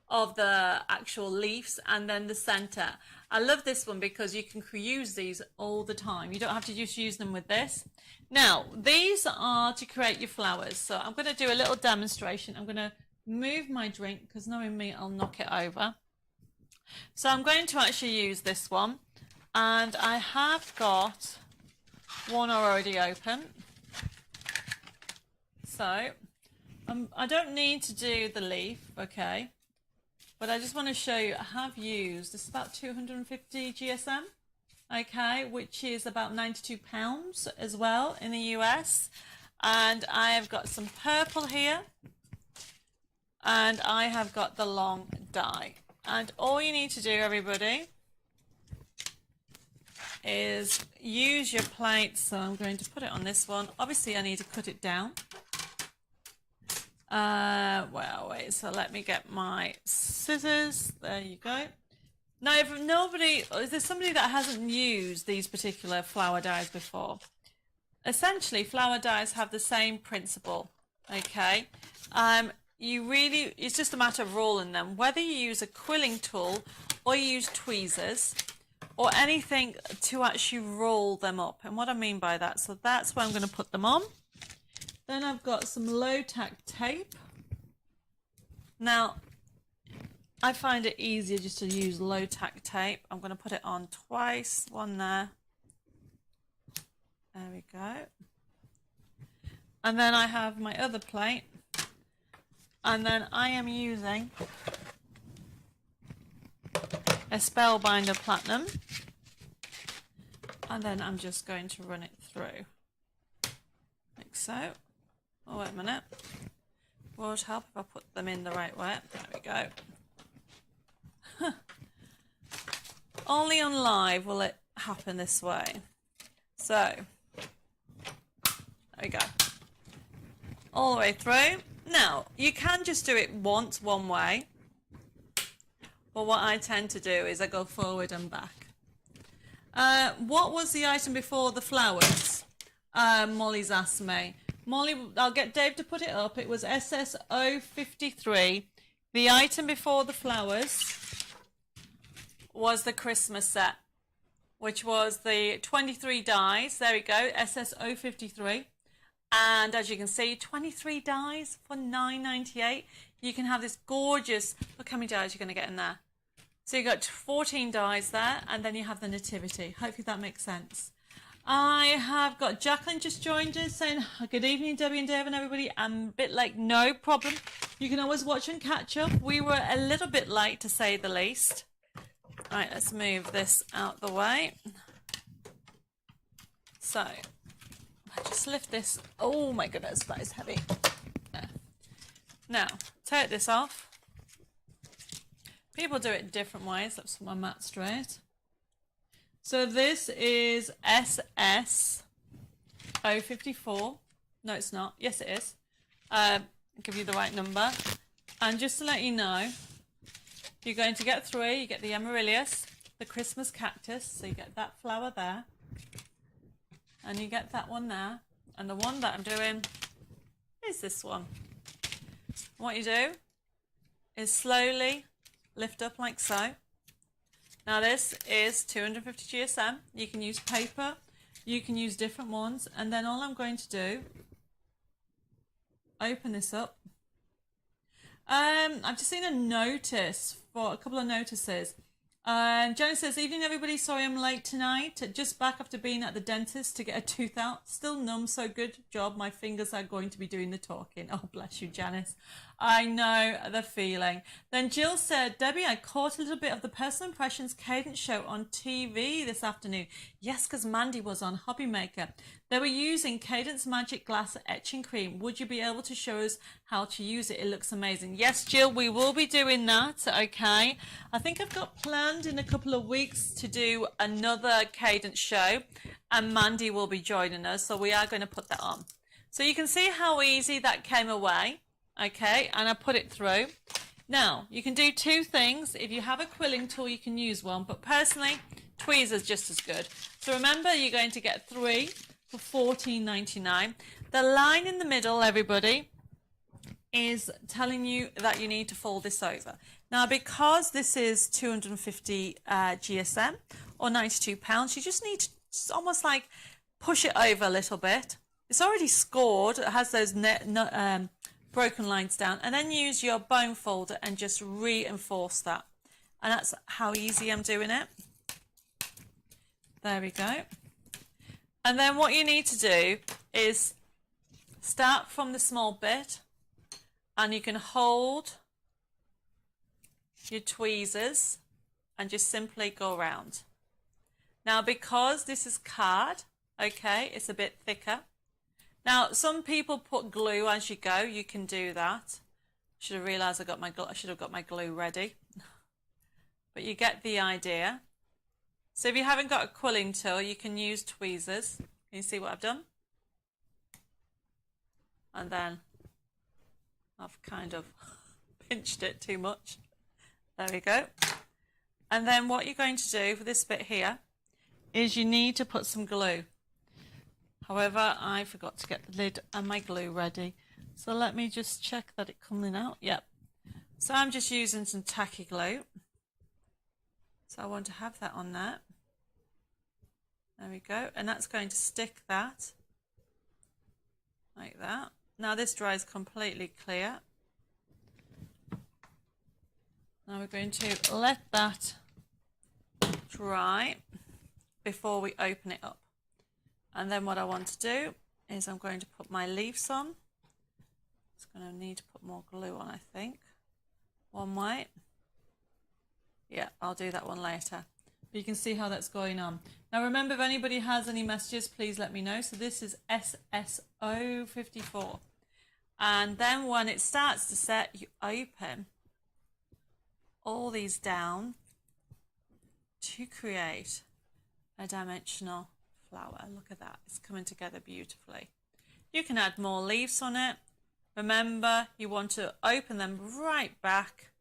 of the actual leaves and then the center. I love this one because you can use these all the time. You don't have to just use them with this. Now, these are to create your flowers. So I'm going to do a little demonstration. I'm going to move my drink because knowing me, I'll knock it over. So I'm going to actually use this one. And I have got one already open. So I don't need to do the leaf, okay? But I just want to show you, I have used, it's about 250 GSM, okay, which is about £92 as well in the US. And I have got some purple here. And I have got the long die. And all you need to do, everybody, is use your plate. So I'm going to put it on this one. Obviously, I need to cut it down. Well, wait, so let me get my scissors. There you go. Now, if there's somebody that hasn't used these particular flower dyes before, essentially flower dyes have the same principle, okay? It's just a matter of rolling them. Whether you use a quilling tool or you use tweezers or anything to actually roll them up. And what I mean by that, so that's where I'm going to put them on. Then I've got some low-tack tape. Now, I find it easier just to use low-tack tape. I'm going to put it on twice, one there. There we go. And then I have my other plate. And then I am using a Spellbinder Platinum. And then I'm just going to run it through. Like so. Oh, wait a minute. Would help if I put them in the right way. There we go. Only on live will it happen this way. So, there we go. All the way through. Now, you can just do it once, one way. But what I tend to do is I go forward and back. What was the item before the flowers? Molly's asked me. Molly, I'll get Dave to put it up. It was SS053. The item before the flowers was the Christmas set, which was the 23 dies. There we go, SS053. And as you can see, 23 dies for $9.98. You can have this gorgeous, look how many dies you're going to get in there. So you got 14 dies there, and then you have the nativity. Hopefully that makes sense. I have got Jacqueline just joined us saying, good evening, Debbie and Dave and everybody. I'm a bit late, no problem. You can always watch and catch up. We were a little bit late, to say the least. All right, let's move this out the way. So, I just lift this. Oh my goodness, that is heavy. There. Now, take this off. People do it different ways. Let's put my mat straight. So this is SS054. No, it's not. Yes, it is. I'll give you the right number. And just to let you know, you're going to get 3. You get the amaryllis, the Christmas cactus. So you get that flower there. And you get that one there. And the one that I'm doing is this one. What you do is slowly lift up like so. Now this is 250 GSM. You can use paper, you can use different ones, and then all I'm going to do, open this up. I've just seen a notice for a couple of notices. Jenny says, evening everybody, sorry I'm late tonight. Just back after being at the dentist to get a tooth out. Still numb, so good job. My fingers are going to be doing the talking. Oh, bless you, Janice. I know the feeling. Then Jill said, Debbie, I caught a little bit of the Personal Impressions Cadence show on TV this afternoon. Yes, because Mandy was on Hobby Maker. They were using Cadence Magic Glass etching cream. Would you be able to show us how to use it? It looks amazing. Yes, Jill, we will be doing that. Okay. I think I've got planned in a couple of weeks to do another Cadence show, and Mandy will be joining us. So we are going to put that on. So you can see how easy that came away. Okay, and I put it through. Now, you can do 2 things. If you have a quilling tool, you can use one, but personally, tweezers just as good. So remember, you're going to get 3 for $14.99. The line in the middle, everybody, is telling you that you need to fold this over. Now, because this is 250 GSM or £92, you just need to almost like push it over a little bit. It's already scored. It has those broken lines down, and then use your bone folder and just reinforce that. And that's how easy I'm doing it. There we go. And then what you need to do is start from the small bit, and you can hold your tweezers and just simply go around. Now, because this is card, okay, it's a bit thicker. Now, some people put glue as you go. You can do that. Should have realised I should have got my glue ready. But you get the idea. So if you haven't got a quilling tool, you can use tweezers. Can you see what I've done? And then I've kind of pinched it too much. There we go. And then what you're going to do for this bit here is you need to put some glue. However, I forgot to get the lid and my glue ready. So let me just check that it's coming out. Yep. So I'm just using some tacky glue. So I want to have that on there. There we go. And that's going to stick that like that. Now this dries completely clear. Now we're going to let that dry before we open it up. And then what I want to do is I'm going to put my leaves on. It's going to need to put more glue on, I think. One way. Yeah, I'll do that one later. But you can see how that's going on. Now remember, if anybody has any messages, please let me know. So this is SS054. And then when it starts to set, you open all these down to create a dimensional flower. Look at that, it's coming together beautifully. You can add more leaves on it. Remember, you want to open them right back.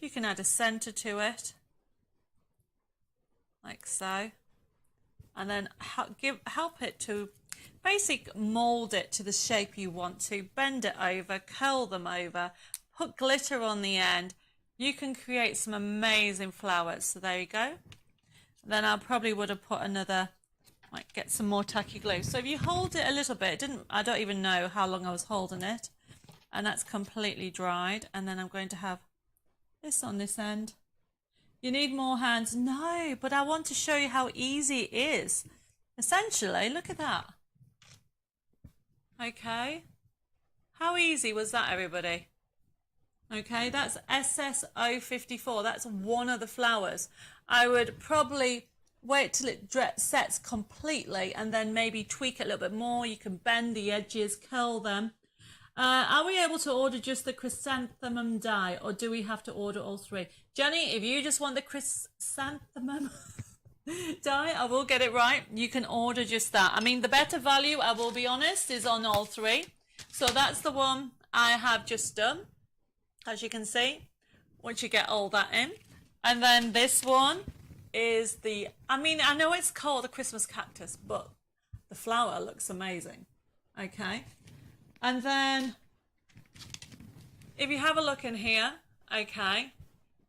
You can add a center to it like so, and then help it to basic mold it to the shape you want to, bend it over, curl them over, put glitter on the end. You can create some amazing flowers. So there you go. Then I probably would have put another, might get some more tacky glue. So if you hold it a little bit, I don't even know how long I was holding it, and that's completely dried. And then I'm going to have this on this end. You need more hands? No, but I want to show you how easy it is. Essentially, look at that. Okay, how easy was that, everybody? Okay, that's SS054. That's one of the flowers. I would probably wait till it sets completely and then maybe tweak it a little bit more. You can bend the edges, curl them. Are we able to order just the chrysanthemum die, or do we have to order all three? Jenny, if you just want the chrysanthemum die, I will get it right. You can order just that. I mean, the better value, I will be honest, is on all three. So that's the one I have just done, as you can see, once you get all that in. And then this one is the, I mean, I know it's called a Christmas cactus, but the flower looks amazing. Okay. And then if you have a look in here, okay,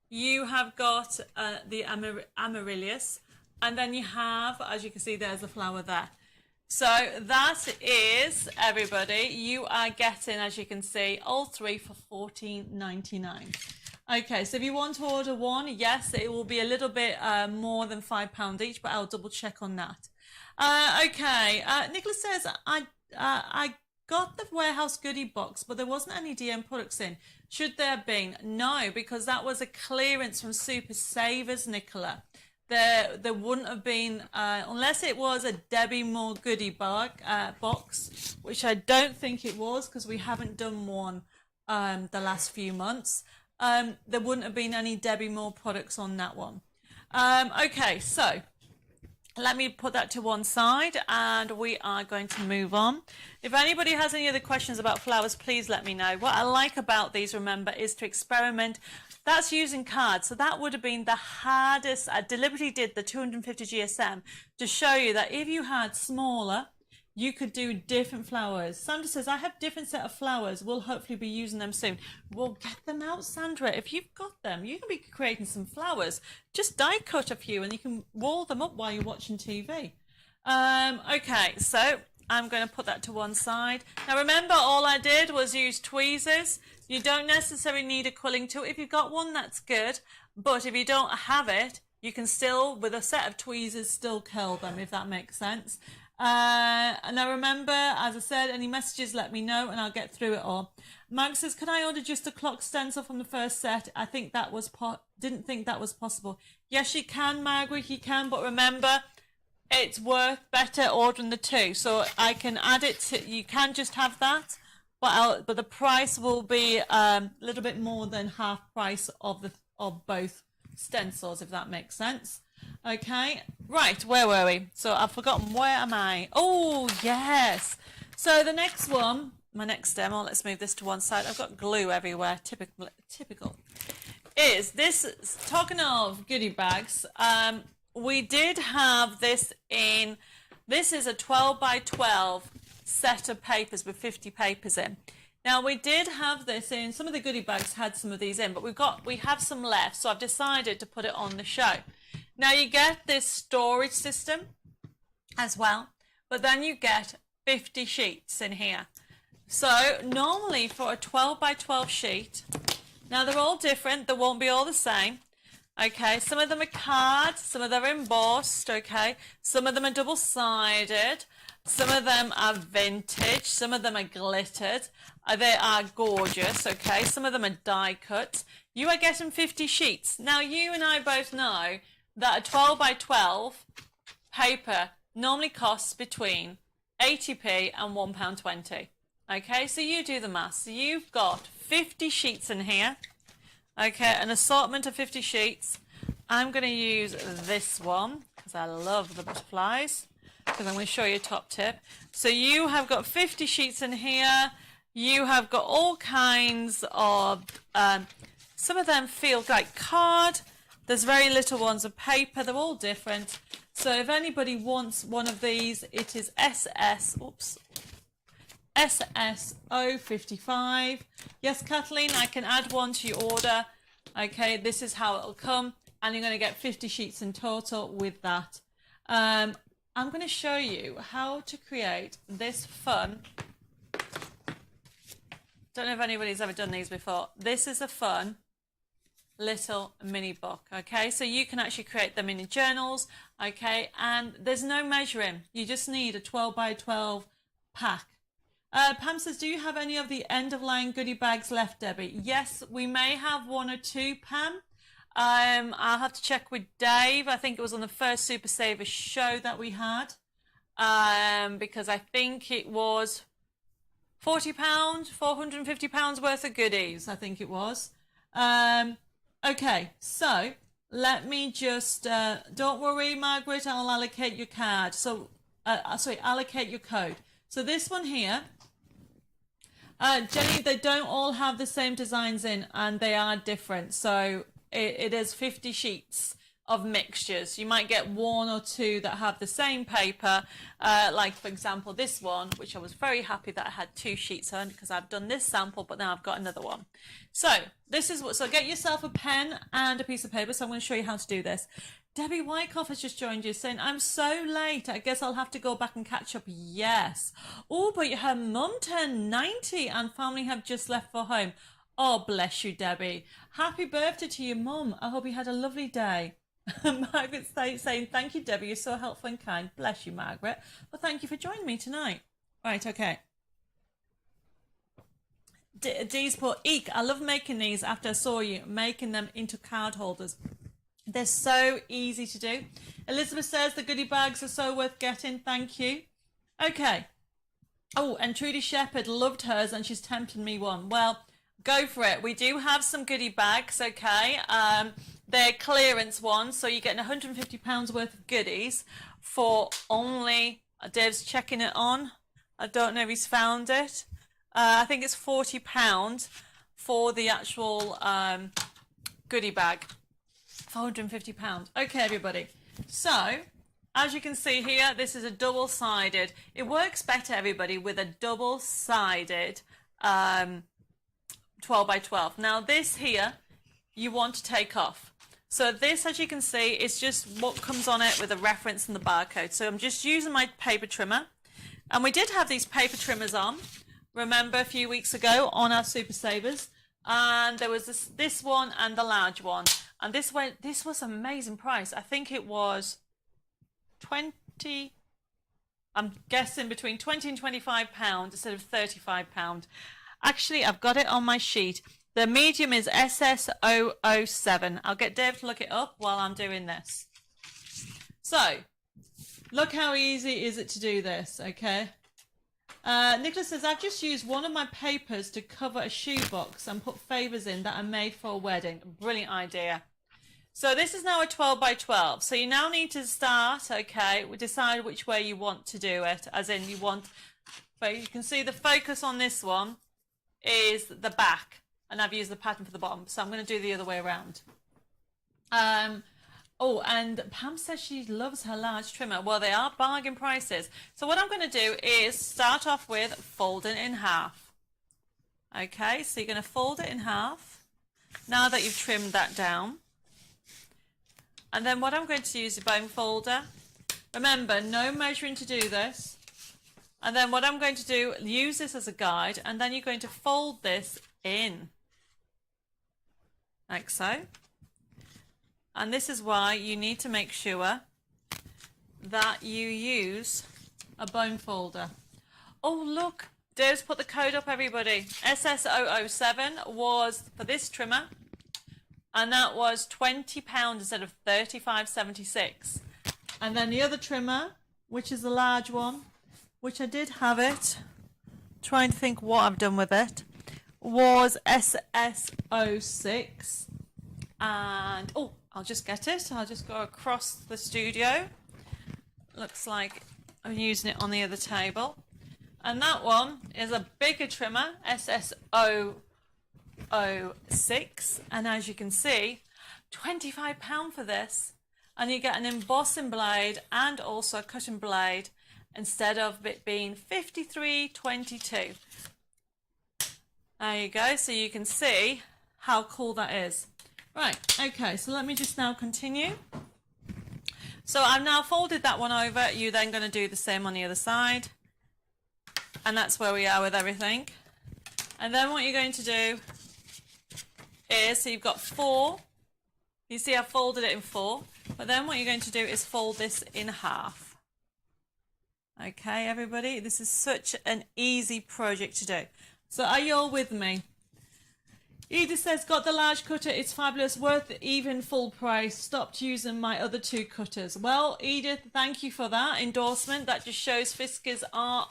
you have got the amaryllis, and then you have, as you can see, there's a flower there. So that is, everybody, you are getting, as you can see, all three for $14.99. Okay, so if you want to order one, yes, it will be a little bit more than £5 each, but I'll double check on that. Okay, Nicholas says, I got the warehouse goodie box, but there wasn't any DM products in. Should there have been? No, because that was a clearance from Super Savers, Nicola. There wouldn't have been, unless it was a Debbie Moore goodie bag, box, which I don't think it was, because we haven't done one the last few months. There wouldn't have been any Debbie Moore products on that one. Okay, so let me put that to one side, and we are going to move on. If anybody has any other questions about flowers, please let me know. What I like about these, remember, is to experiment. That's using cards, so that would have been the hardest. I deliberately did the 250 GSM to show you that if you had smaller, you could do different flowers. Sandra says, I have different set of flowers. We'll hopefully be using them soon. Well, get them out, Sandra. If you've got them, you can be creating some flowers. Just die cut a few and you can wall them up while you're watching TV. Okay, so I'm going to put that to one side. Now, remember, all I did was use tweezers. You don't necessarily need a quilling tool. If you've got one, that's good. But if you don't have it, you can still, with a set of tweezers, still curl them, if that makes sense. And now remember, as I said, any messages, let me know and I'll get through it all. Mag says, can I order just a clock stencil from the first set? I think that was didn't think that was possible. Yes, you can, Margaret, you can, but remember, it's worth better ordering the two. So I can add it to, you can just have that, but the price will be a little bit more than half price of both stencils, if that makes sense. Okay, right, where were we? So I've forgotten, where am I? Oh, yes. So the next one, my next demo, let's move this to one side. I've got glue everywhere, typical. Is this, talking of goodie bags, we did have this in, this is a 12 by 12 set of papers with 50 papers in. Now we did have this in, some of the goodie bags had some of these in, but we have some left, so I've decided to put it on the show. Now you get this storage system as well, but then you get 50 sheets in here. So normally for a 12 by 12 sheet, now they're all different, they won't be all the same. Okay, some of them are card, some of them are embossed, okay, some of them are double-sided, some of them are vintage, some of them are glittered, they are gorgeous, okay, some of them are die cut. You are getting 50 sheets. Now you and I both know that a 12 by 12 paper normally costs between 80p and £1.20. Okay, so you do the math. So you've got 50 sheets in here. Okay, an assortment of 50 sheets. I'm going to use this one because I love the butterflies, because I'm going to show you a top tip. So you have got 50 sheets in here. You have got all kinds of, some of them feel like card. There's very little ones of paper. They're all different. So if anybody wants one of these, it is SS055. Yes, Kathleen, I can add one to your order. Okay, this is how it'll come, and you're going to get 50 sheets in total with that. I'm going to show you how to create this fun. Don't know if anybody's ever done these before. This is a fun little mini book. Okay, so you can actually create them in journals. Okay, and there's no measuring. You just need a 12 by 12 pack. Pam says, do you have any of the end of line goodie bags left, Debbie? Yes, we may have one or two, Pam. I'll have to check with Dave. I think it was on the first Super Saver show that we had, because I think it was £40, £450 worth of goodies, I think it was. Okay, so let me just, don't worry, Margaret, I'll allocate your card. So, allocate your code. So this one here, Jenny, they don't all have the same designs in, and they are different. So it is 50 sheets of mixtures. You might get one or two that have the same paper, like for example this one, which I was very happy that I had 2 sheets on because I've done this sample, but now I've got another one. So this is what, so get yourself a pen and a piece of paper. So I'm going to show you how to do this. Debbie Wyckoff has just joined you saying, I'm so late, I guess I'll have to go back and catch up. Yes. Oh, but her mum turned 90 and family have just left for home. Oh, bless you, Debbie. Happy birthday to your mum. I hope you had a lovely day. Margaret's saying, thank you, Debbie. You're so helpful and kind. Bless you, Margaret. Well, thank you for joining me tonight. Right, okay. Dee's put, eek, I love making these after I saw you making them into card holders. They're so easy to do. Elizabeth says the goodie bags are so worth getting. Thank you. Okay. Oh, and Trudy Shepherd loved hers and she's tempted me one. Well, go for it. We do have some goodie bags, okay? They're clearance ones, so you're getting £150 worth of goodies for only, Dave's checking it on. I don't know if he's found it. I think it's £40 for the actual goodie bag. £450. Okay, everybody. So, as you can see here, this is a double-sided. It works better, everybody, with a double-sided 12 by 12. Now, this here, you want to take off. So this, as you can see, is just what comes on it with a reference and the barcode. So I'm just using my paper trimmer. And we did have these paper trimmers on, remember, a few weeks ago on our Super Savers. And there was this one and the large one. And this was an amazing price. I think it was 20, I'm guessing between 20 and £25 instead of £35. Actually, I've got it on my sheet. The medium is SS007. I'll get Dave to look it up while I'm doing this. So, look how easy is it to do this, okay? Nicholas says, I've just used one of my papers to cover a shoebox and put favours in that I made for a wedding. Brilliant idea. So this is now a 12 by 12. So you now need to start, okay, decide which way you want to do it. As in you want, but you can see the focus on this one is the back. And I've used the pattern for the bottom. So I'm going to do the other way around. Oh, and Pam says she loves her large trimmer. Well, they are bargain prices. So what I'm going to do is start off with folding in half. Okay, so you're going to fold it in half. Now that you've trimmed that down. And then what I'm going to use is a bone folder. Remember, no measuring to do this. And then what I'm going to do, use this as a guide, and then you're going to fold this in. Like so. And this is why you need to make sure that you use a bone folder. Oh, look, Dave's put the code up, everybody. SS007 was for this trimmer. And that was £20 instead of $35.76. And then the other trimmer, which is the large one, which I did have it, trying to think what I've done with it, was SS06. And, oh, I'll just get it. I'll just go across the studio. Looks like I'm using it on the other table. And that one is a bigger trimmer, SS06. And as you can see, £25 for this. and you get an embossing blade and also a cutting blade instead of it being 53.22. There you go, so you can see how cool that is. Right, okay, so let me just now continue. So I've now folded that one over. You're then going to do the same on the other side. And that's where we are with everything. And then what you're going to do is, so you've got 4. You see I've folded it in 4. But then what you're going to do is fold this in half. Okay, everybody, this is such an easy project to do. So are you all with me? Edith says, got the large cutter, it's fabulous, worth even full price, stopped using my other 2 cutters. Well, Edith, thank you for that endorsement. That just shows Fiskars are,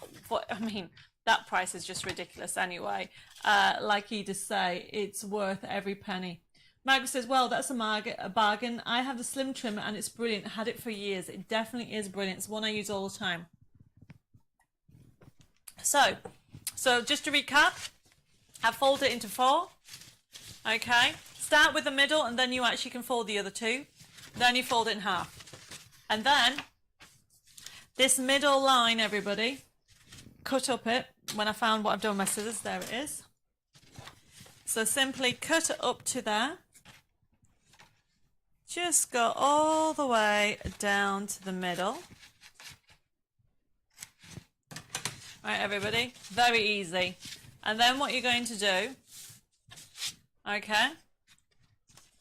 I mean, that price is just ridiculous anyway. Like Edith say, it's worth every penny. Margaret says, well, that's a bargain. I have the slim trimmer and it's brilliant. Had it for years. It definitely is brilliant. It's one I use all the time. So just to recap, I fold it into 4. Okay, start with the middle and then you actually can fold the other 2. Then you fold it in half. And then this middle line, everybody, cut up it. When I found what I've done with my scissors, there it is. So simply cut it up to there. Just go all the way down to the middle. Right, everybody, very easy. And then what you're going to do, okay,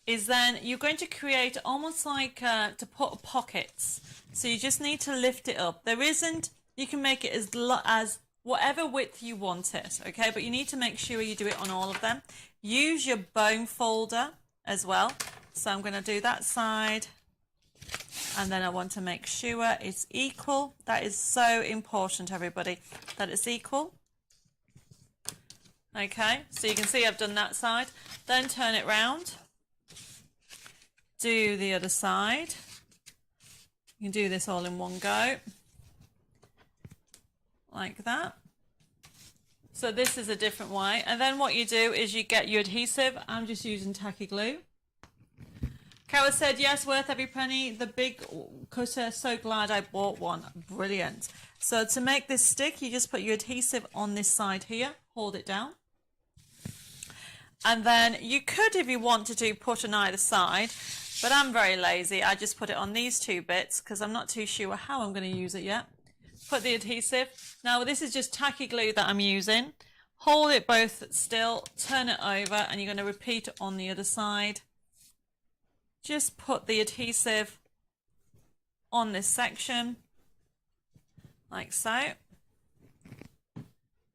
is then you're going to create almost like to put pockets. So you just need to lift it up. There isn't, you can make it as whatever width you want it, okay, but you need to make sure you do it on all of them. Use your bone folder as well. So I'm going to do that side, and then I want to make sure it's equal. That is so important, everybody, that it's equal. Okay, so you can see I've done that side. Then turn it round. Do the other side. You can do this all in one go. Like that. So this is a different way. And then what you do is you get your adhesive. I'm just using tacky glue. Carol said, yes, worth every penny. The big cutter, so glad I bought one. Brilliant. So to make this stick, you just put your adhesive on this side here. Hold it down. And then you could, if you wanted to, put on either side. But I'm very lazy. I just put it on these 2 bits because I'm not too sure how I'm going to use it yet. Put the adhesive. Now this is just tacky glue that I'm using. Hold it both still, turn it over, and you're going to repeat it on the other side. Just put the adhesive on this section, like so.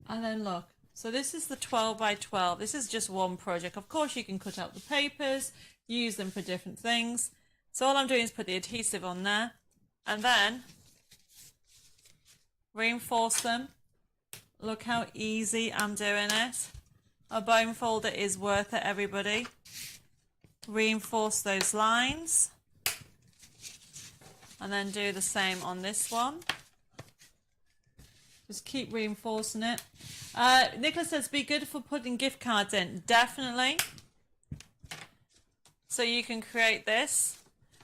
And then look. So this is the 12 by 12. This is just one project. Of course, you can cut out the papers, use them for different things. So all I'm doing is put the adhesive on there and then reinforce them. Look how easy I'm doing it. A bone folder is worth it, everybody. Reinforce those lines and then do the same on this one. Just keep reinforcing it. Nicholas says, be good for putting gift cards in. Definitely. So you can create this.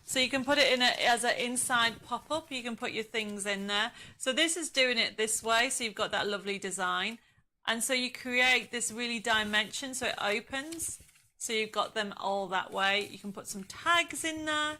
So you can put it in as an inside pop-up. You can put your things in there. So this is doing it this way. So you've got that lovely design. And so you create this really dimension so it opens. So you've got them all that way. You can put some tags in there.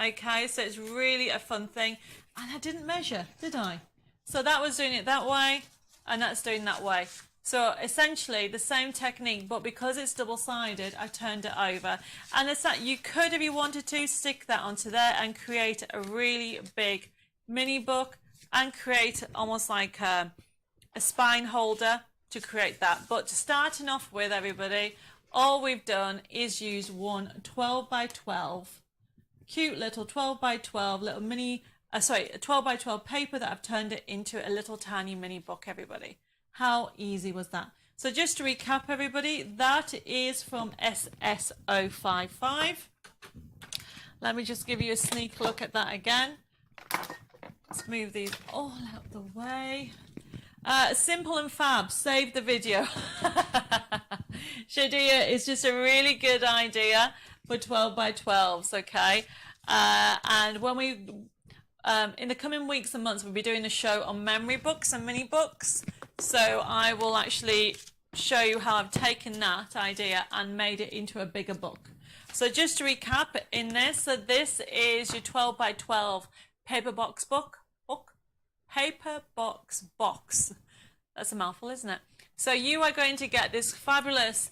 Okay, so it's really a fun thing. And I didn't measure, did I? So that was doing it that way, and that's doing that way. So essentially the same technique, but because it's double-sided, I turned it over. And it's that you could, if you wanted to, stick that onto there and create a really big mini book and create almost like a spine holder to create that. But starting off with, everybody, all we've done is use one 12 by 12, cute little 12 by 12 little mini, a 12 by 12 paper that I've turned it into a little tiny mini book, everybody. How easy was that? So just to recap, everybody, that is from SS055. Let me just give you a sneak look at that again. Let's move these all out the way. Simple and fab, save the video. Shadia, it's just a really good idea for 12 by 12s, okay? And when we in the coming weeks and months, we'll be doing a show on memory books and mini books. So I will actually show you how I've taken that idea and made it into a bigger book. So just to recap in this, so this is your 12 by 12 paper box paper box. That's a mouthful, isn't it? So you are going to get this fabulous,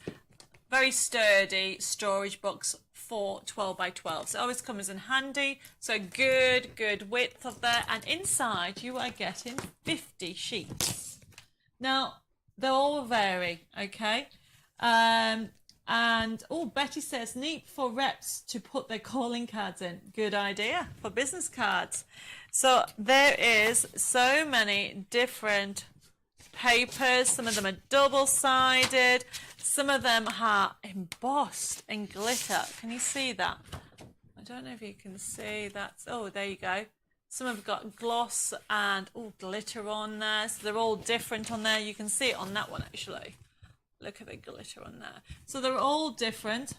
very sturdy storage box for 12 by 12. So it always comes in handy. So good width of there. And inside you are getting 50 sheets. Now, they'll all vary, okay? And, oh, Betty says, neat for reps to put their calling cards in. Good idea for business cards. So there is so many different papers. Some of them are double-sided. Some of them are embossed in glitter. Can you see that? I don't know if you can see that. Oh, there you go. Some have got gloss and glitter on there. So they're all different on there. You can see it on that one, actually. Look at the glitter on there. So they're all different.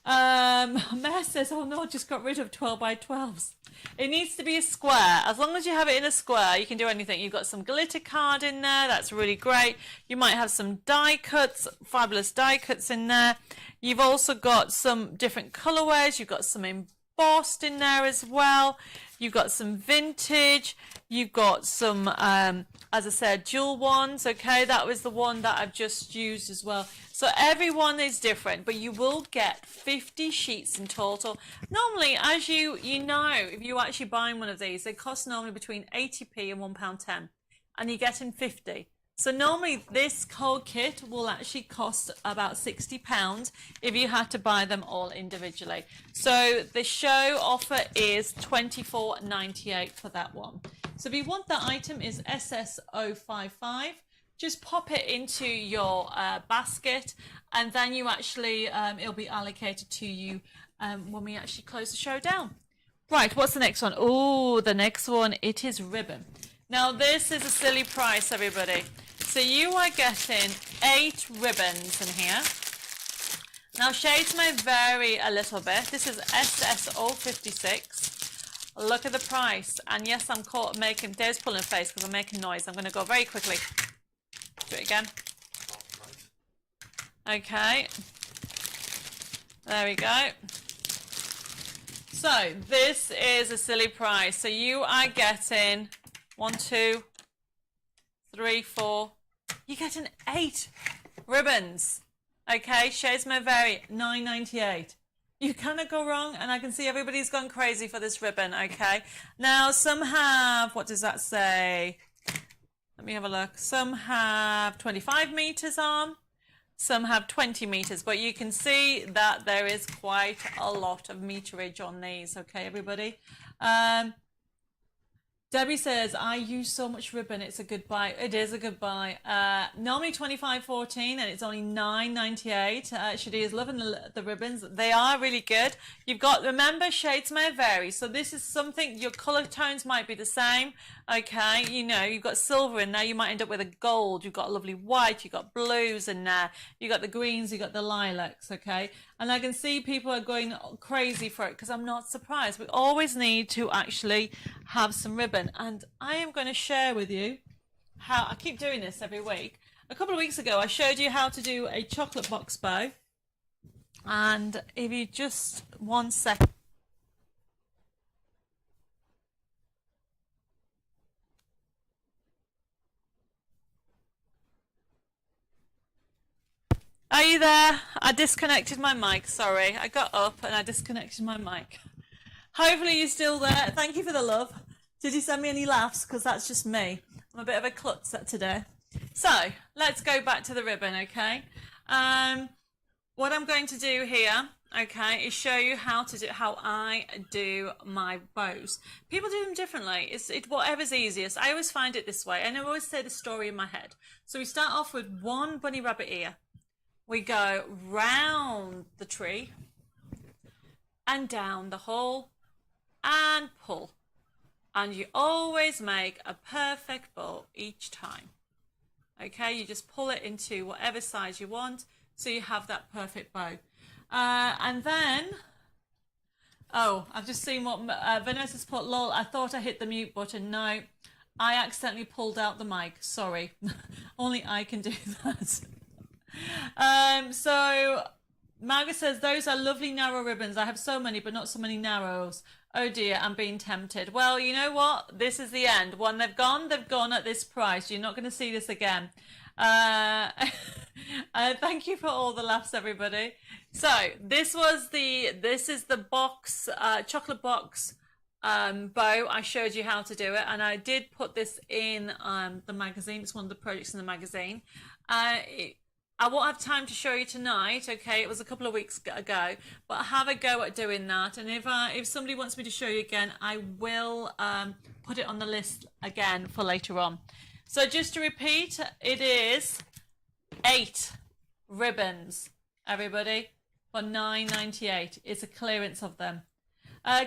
Mare says, oh no, I just got rid of 12 by 12s. It needs to be a square. As long as you have it in a square, you can do anything. You've got some glitter card in there. That's really great. You might have some die cuts, fabulous die cuts in there. You've also got some different colorways. You've got some embossed in there as well. You've got some vintage. You've got some, as I said, jewel ones. Okay, that was the one that I've just used as well. So every one is different, but you will get 50 sheets in total. Normally, as you know, if you're actually buying one of these, they cost normally between 80p and £1.10, and you're getting 50. So normally this whole kit will actually cost about £60 if you had to buy them all individually. So the show offer is £24.98 for that one. So if you want that item is SS055. Just pop it into your basket, and then you actually, it'll be allocated to you when we actually close the show down. Right, what's the next one? Oh, the next one, it is ribbon. Now, this is a silly price, everybody. So you are getting 8 ribbons in here. Now, shades may vary a little bit. This is SS056. Look at the price. And yes, I'm caught making, Dave's pulling a face because I'm making noise. I'm going to go very quickly. Do it again. Okay. There we go. So this is a silly price. So you are getting 1, 2, 3, 4. You're getting 8 ribbons. Okay. Shades may vary. $9.98. You cannot go wrong, and I can see everybody's gone crazy for this ribbon. Okay. Now some have. What does that say? Let me have a look. Some have 25 meters on, some have 20 meters, but you can see that there is quite a lot of meterage on these. Okay, everybody. Debbie says, I use so much ribbon, it's a good buy. It is a good buy. Normally $25.14 and it's only $9.98. Shadi is loving the ribbons. They are really good. You've got, remember, shades may vary. So this is something, your color tones might be the same. Okay, you know, you've got silver in there. You might end up with a gold. You've got a lovely white. You've got blues in there. You've got the greens. You've got the lilacs. Okay, and I can see people are going crazy for it because I'm not surprised. We always need to actually have some ribbon. And I am going to share with you how, I keep doing this every week. A couple of weeks ago, I showed you how to do a chocolate box bow. And if you just 1 second. Are you there? I disconnected my mic. Sorry, I got up and I disconnected my mic. Hopefully you're still there. Thank you for the love. Did you send me any laughs? Because that's just me. I'm a bit of a klutz today. So let's go back to the ribbon, okay? What I'm going to do here, okay, is show you how I do my bows. People do them differently. It's whatever's easiest. I always find it this way, and I always say the story in my head. So we start off with one bunny rabbit ear. We go round the tree and down the hole and pull. And you always make a perfect bow each time. Okay, you just pull it into whatever size you want so you have that perfect bow. And then Oh, I've just seen what Vanessa's put. Lol, I thought I hit the mute button. No, I accidentally pulled out the mic. Sorry. Only I can do that. So Margaret says, those are lovely narrow ribbons. I have so many, but not so many narrows. Oh dear, I'm being tempted. Well, you know what? This is the end. When they've gone at this price. You're not going to see this again. Thank you for all the laughs, everybody. So this is the box, chocolate box bow. I showed you how to do it, and I did put this in the magazine. It's one of the projects in the magazine. I won't have time to show you tonight, okay? It was a couple of weeks ago, but have a go at doing that. And if somebody wants me to show you again, I will put it on the list again for later on. So just to repeat, it is 8 ribbons, everybody, for $9.98. It's a clearance of them.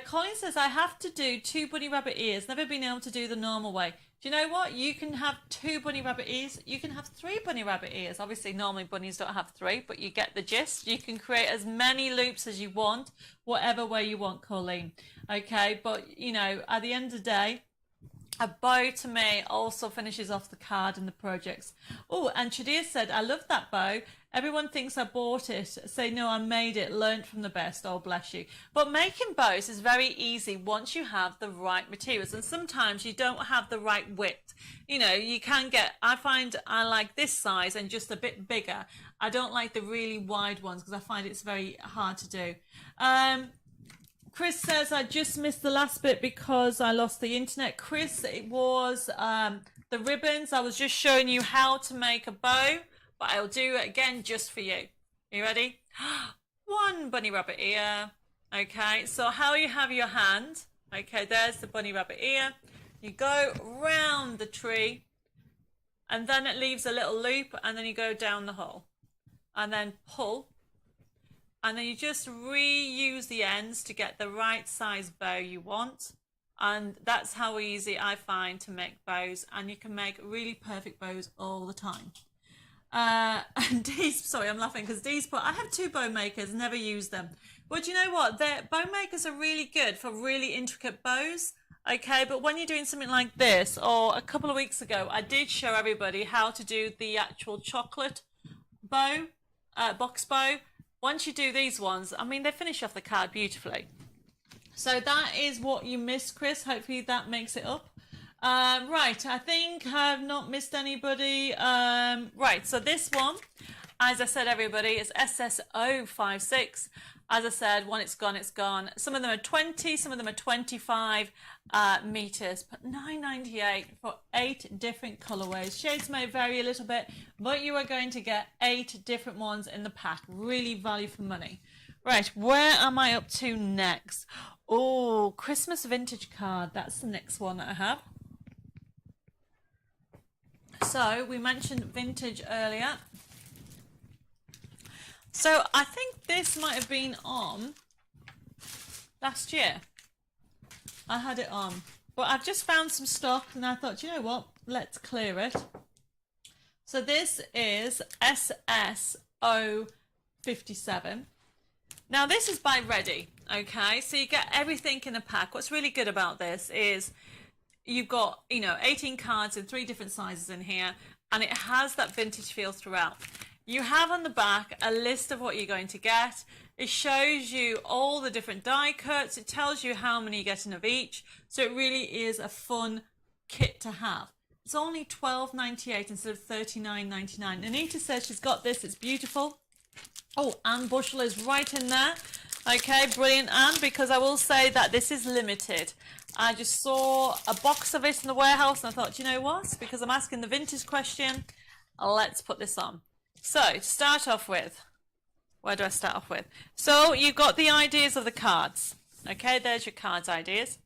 Colin says, I have to do 2 bunny rabbit ears. Never been able to do the normal way. Do you know what? You can have 2 bunny rabbit ears. You can have 3 bunny rabbit ears. Obviously, normally bunnies don't have 3, but you get the gist. You can create as many loops as you want, whatever way you want, Colleen. Okay, but, you know, at the end of the day, a bow to me also finishes off the card and the projects. Oh, and Shadir said, I love that bow. Everyone thinks I bought it. Say, no, I made it. Learned from the best. Oh, bless you. But making bows is very easy once you have the right materials. And sometimes you don't have the right width. You know, you can get, I find I like this size and just a bit bigger. I don't like the really wide ones because I find it's very hard to do. Chris says, I just missed the last bit because I lost the internet. Chris, it was the ribbons. I was just showing you how to make a bow, but I'll do it again just for you. Are you ready? 1 bunny rabbit ear. Okay, so how you have your hand. Okay, there's the bunny rabbit ear. You go round the tree, and then it leaves a little loop, and then you go down the hole. And then pull. And then you just reuse the ends to get the right size bow you want. And that's how easy I find to make bows. And you can make really perfect bows all the time. And Dee's, sorry, I'm laughing because Dee's put, I have 2 bow makers, never use them. But you know what? Bow makers are really good for really intricate bows. Okay, but when you're doing something like this, or a couple of weeks ago, I did show everybody how to do the actual chocolate bow, box bow. Once you do these ones, I mean, they finish off the card beautifully. So that is what you missed, Chris. Hopefully that makes it up. Right, I think I've not missed anybody. Right, so this one, as I said, everybody, is SS056. As I said, when it's gone, it's gone. Some of them are 20, some of them are 25 meters, but $9.98 for 8 different colorways. Shades may vary a little bit, but you are going to get 8 different ones in the pack. Really value for money. Right, where am I up to next? Oh, Christmas vintage card. That's the next one that I have. So we mentioned vintage earlier. So I think this might have been on last year. I had it on. But I've just found some stock and I thought, you know what? Let's clear it. So this is SS057. Now this is by Ready, okay? So you get everything in a pack. What's really good about this is you've got, 18 cards in 3 different sizes in here, and it has that vintage feel throughout. You have on the back a list of what you're going to get. It shows you all the different die cuts. It tells you how many you're getting of each. So it really is a fun kit to have. It's only $12.98 instead of $39.99. Anita says she's got this. It's beautiful. Oh, Anne Bushell is right in there. Okay, brilliant, Anne, because I will say that this is limited. I just saw a box of it in the warehouse and I thought, you know what? Because I'm asking the vintage question, let's put this on. So, to start off with, where do I start off with? So, you've got the ideas of the cards. Okay, there's your cards ideas.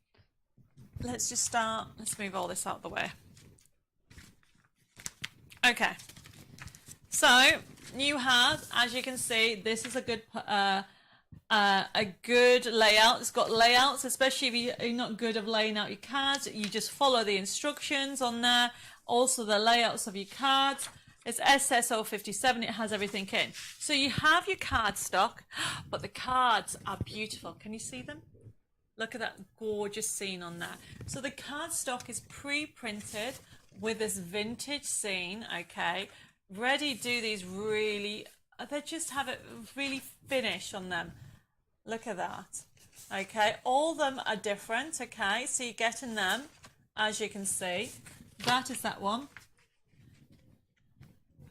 Let's just start. Let's move all this out of the way. Okay. So, you have, as you can see, this is a good layout. It's got layouts, especially if you're not good at laying out your cards. You just follow the instructions on there. Also, the layouts of your cards. It's SS057, it has everything in. So you have your card stock, but the cards are beautiful. Can you see them? Look at that gorgeous scene on there. So the cardstock is pre-printed with this vintage scene, okay? Ready to do these really, they just have it really finish on them. Look at that. Okay, all of them are different, okay? So you're getting them, as you can see. That is that one.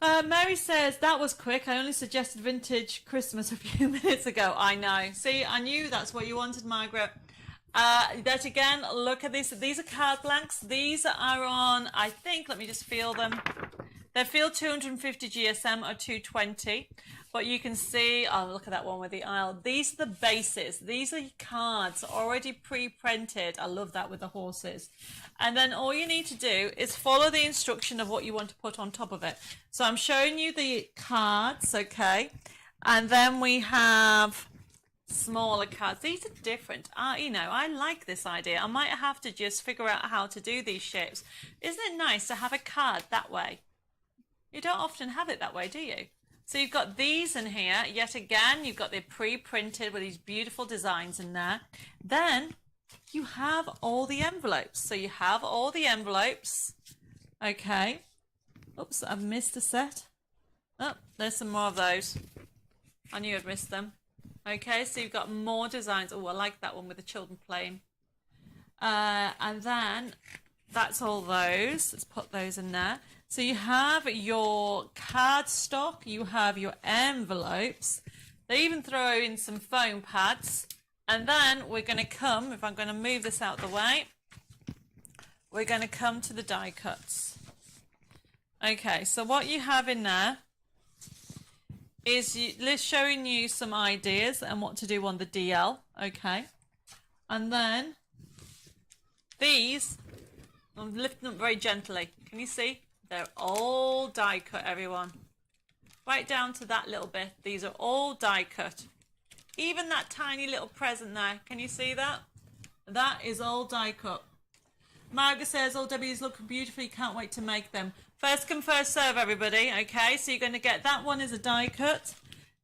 Mary says, that was quick. I only suggested vintage Christmas a few minutes ago. I know. See, I knew that's what you wanted, Margaret. That again, look at this. These are card blanks. These are on, I think, let me just feel them. They feel 250 GSM or 220. But you can see, oh, look at that one with the aisle. These are the bases. These are cards already pre-printed. I love that with the horses. And then all you need to do is follow the instruction of what you want to put on top of it. So I'm showing you the cards, okay? And then we have smaller cards. These are different. You know, I like this idea. I might have to just figure out how to do these shapes. Isn't it nice to have a card that way? You don't often have it that way, do you? So you've got these in here. Yet again, you've got the pre-printed with these beautiful designs in there. Then you have all the envelopes. So you have all the envelopes. Okay. Oops, I've missed a set. Oh, there's some more of those. I knew I'd missed them. Okay, so you've got more designs. Oh, I like that one with the children playing. And then that's all those. Let's put those in there. So you have your card stock, you have your envelopes. They even throw in some foam pads. And then we're going to come, if I'm going to move this out of the way, we're going to come to the die cuts. Okay, so what you have in there is showing you some ideas and what to do on the DL, okay? And then these, I'm lifting them very gently. Can you see? They're all die cut, everyone. Right down to that little bit. These are all die cut. Even that tiny little present there. Can you see that? That is all die cut. Margaret says, all W's looking beautifully. Can't wait to make them. First come, first serve, everybody. Okay, so you're going to get that one as a die cut.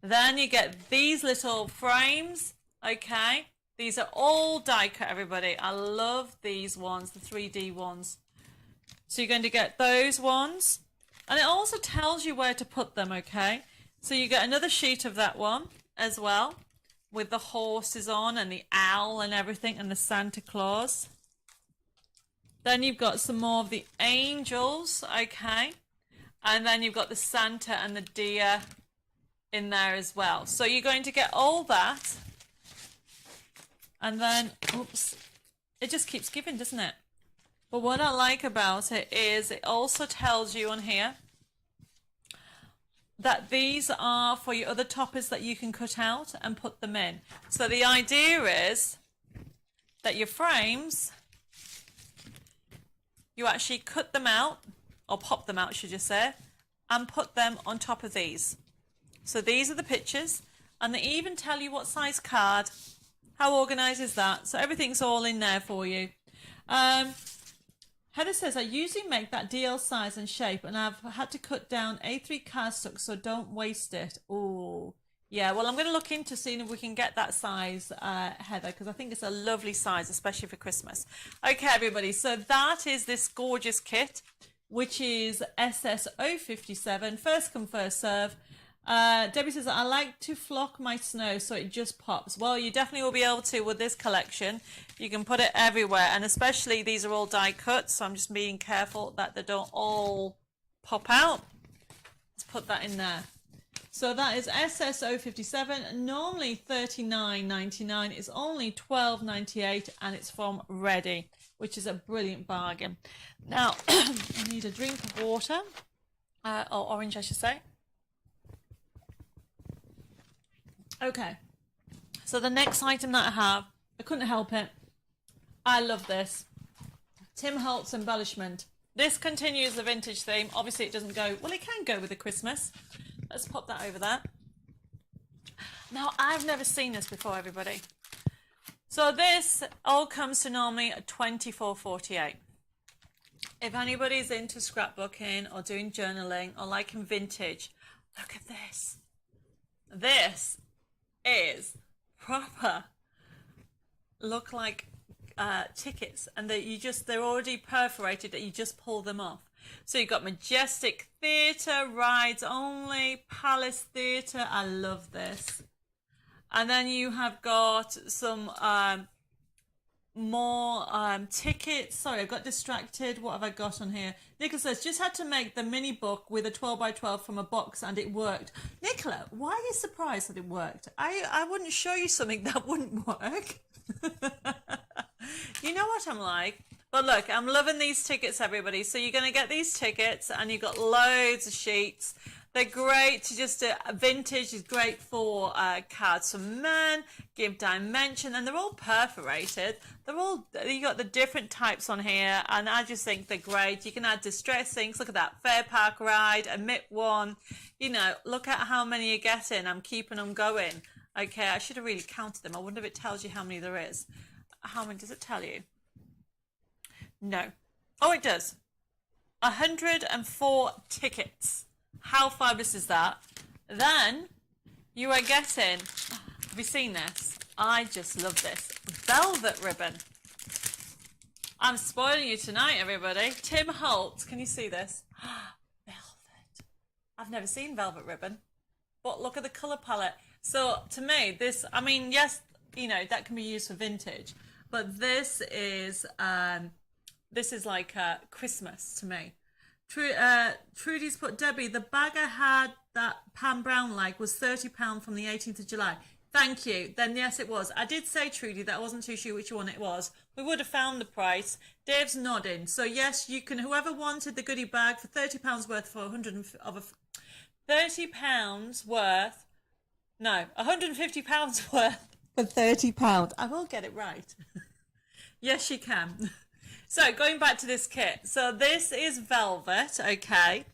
Then you get these little frames. Okay, these are all die cut, everybody. I love these ones, the 3D ones. So you're going to get those ones. And it also tells you where to put them, okay? So you get another sheet of that one as well, with the horses on and the owl and everything and the Santa Claus. Then you've got some more of the angels, okay? And then you've got the Santa and the deer in there as well. So you're going to get all that. And then, oops, it just keeps giving, doesn't it? But what I like about it is it also tells you on here that these are for your other toppers that you can cut out and put them in. So the idea is that your frames, you actually cut them out, or pop them out, should you say, and put them on top of these. So these are the pictures, and they even tell you what size card. How organised is that? So everything's all in there for you. Heather says, I usually make that DL size and shape, and I've had to cut down A3 cardstock, so don't waste it. Oh, yeah. Well, I'm going to look into seeing if we can get that size, Heather, because I think it's a lovely size, especially for Christmas. Okay, everybody. So that is this gorgeous kit, which is SS057. First come, first serve. Debbie says, I like to flock my snow so it just pops. Well, you definitely will be able to with this collection. You can put it everywhere, and especially these are all die cut, so I'm just being careful that they don't all pop out. Let's put that in there. So that is SS057, normally $39.99. It's only $12.98, and it's from Ready, which is a brilliant bargain. Now, I need a drink of water, or orange, I should say. Okay, so the next item that I have, I couldn't help it. I love this. Tim Holtz Embellishment. This continues the vintage theme. Obviously it doesn't go, well, it can go with the Christmas. Let's pop that over there. Now, I've never seen this before, everybody. So this all comes to normally $24.48. If anybody's into scrapbooking or doing journaling or liking vintage, look at this. This is proper. look like tickets, and they're already perforated, that you just pull them off. So you've got Majestic Theatre, Rides Only, Palace Theatre. I love this. And then you have got some more tickets. Sorry, I got distracted. What have I got on here? Nicola says, just had to make the mini book with a 12 by 12 from a box and it worked. Nicola, why are you surprised that it worked? I wouldn't show you something that wouldn't work. You know what I'm like. But look, I'm loving these tickets, everybody. So you're going to get these tickets and you've got loads of sheets. They're great to just, vintage is great for cards for men, give dimension, and they're all perforated. You got the different types on here, and I just think they're great. You can add distress things. Look at that, Fair Park Ride, Emit One. You know, look at how many you're getting. I'm keeping them going. Okay, I should have really counted them. I wonder if it tells you how many there is. How many does it tell you? No. Oh, it does. 104 tickets. How fabulous is that? Then you are getting, have you seen this? I just love this. Velvet ribbon. I'm spoiling you tonight, everybody. Tim Holtz, can you see this? Velvet. I've never seen velvet ribbon. But look at the colour palette. So to me, this, I mean, yes, you know, that can be used for vintage. But this is like Christmas to me. Trudy's put, Debbie, the bag I had that Pam Brown like was £30 from the 18th of July. Thank you. Then yes, it was. I did say, Trudy, that I wasn't too sure which one it was. We would have found the price. Dave's nodding. So yes, you can, whoever wanted the goodie bag for £30 worth for £150 worth, no, £150 worth for £30. I will get it right. Yes, you can. So going back to this kit, so this is velvet, okay,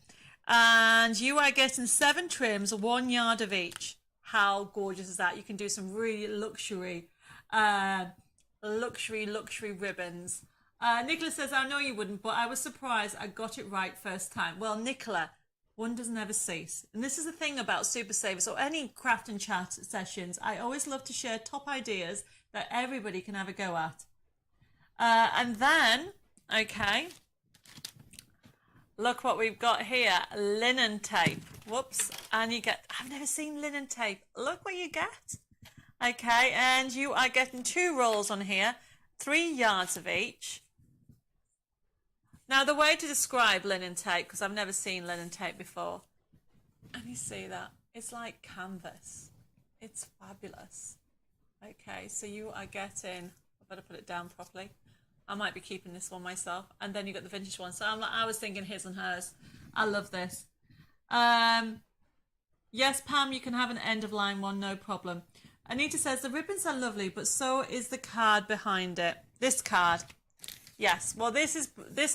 and you are getting 7 trims, 1 yard of each. How gorgeous is that? You can do some really luxury ribbons. Nicola says, I know you wouldn't, but I was surprised I got it right first time. Well, Nicola, wonders never cease. And this is the thing about Super Savers or any craft and chat sessions. I always love to share top ideas that everybody can have a go at. And then, okay, look what we've got here, linen tape. Whoops, and you get, I've never seen linen tape. Look what you get. Okay, and you are getting 2 rolls on here, 3 yards of each. Now, the way to describe linen tape, because I've never seen linen tape before, and you see that, it's like canvas. It's fabulous. Okay, so you are getting, I better put it down properly. I might be keeping this one myself. And then you got the vintage one. So I was thinking his and hers. I love this. Yes, Pam, you can have an end of line one, no problem. Anita says, the ribbons are lovely, but so is the card behind it. This card. Yes, well, this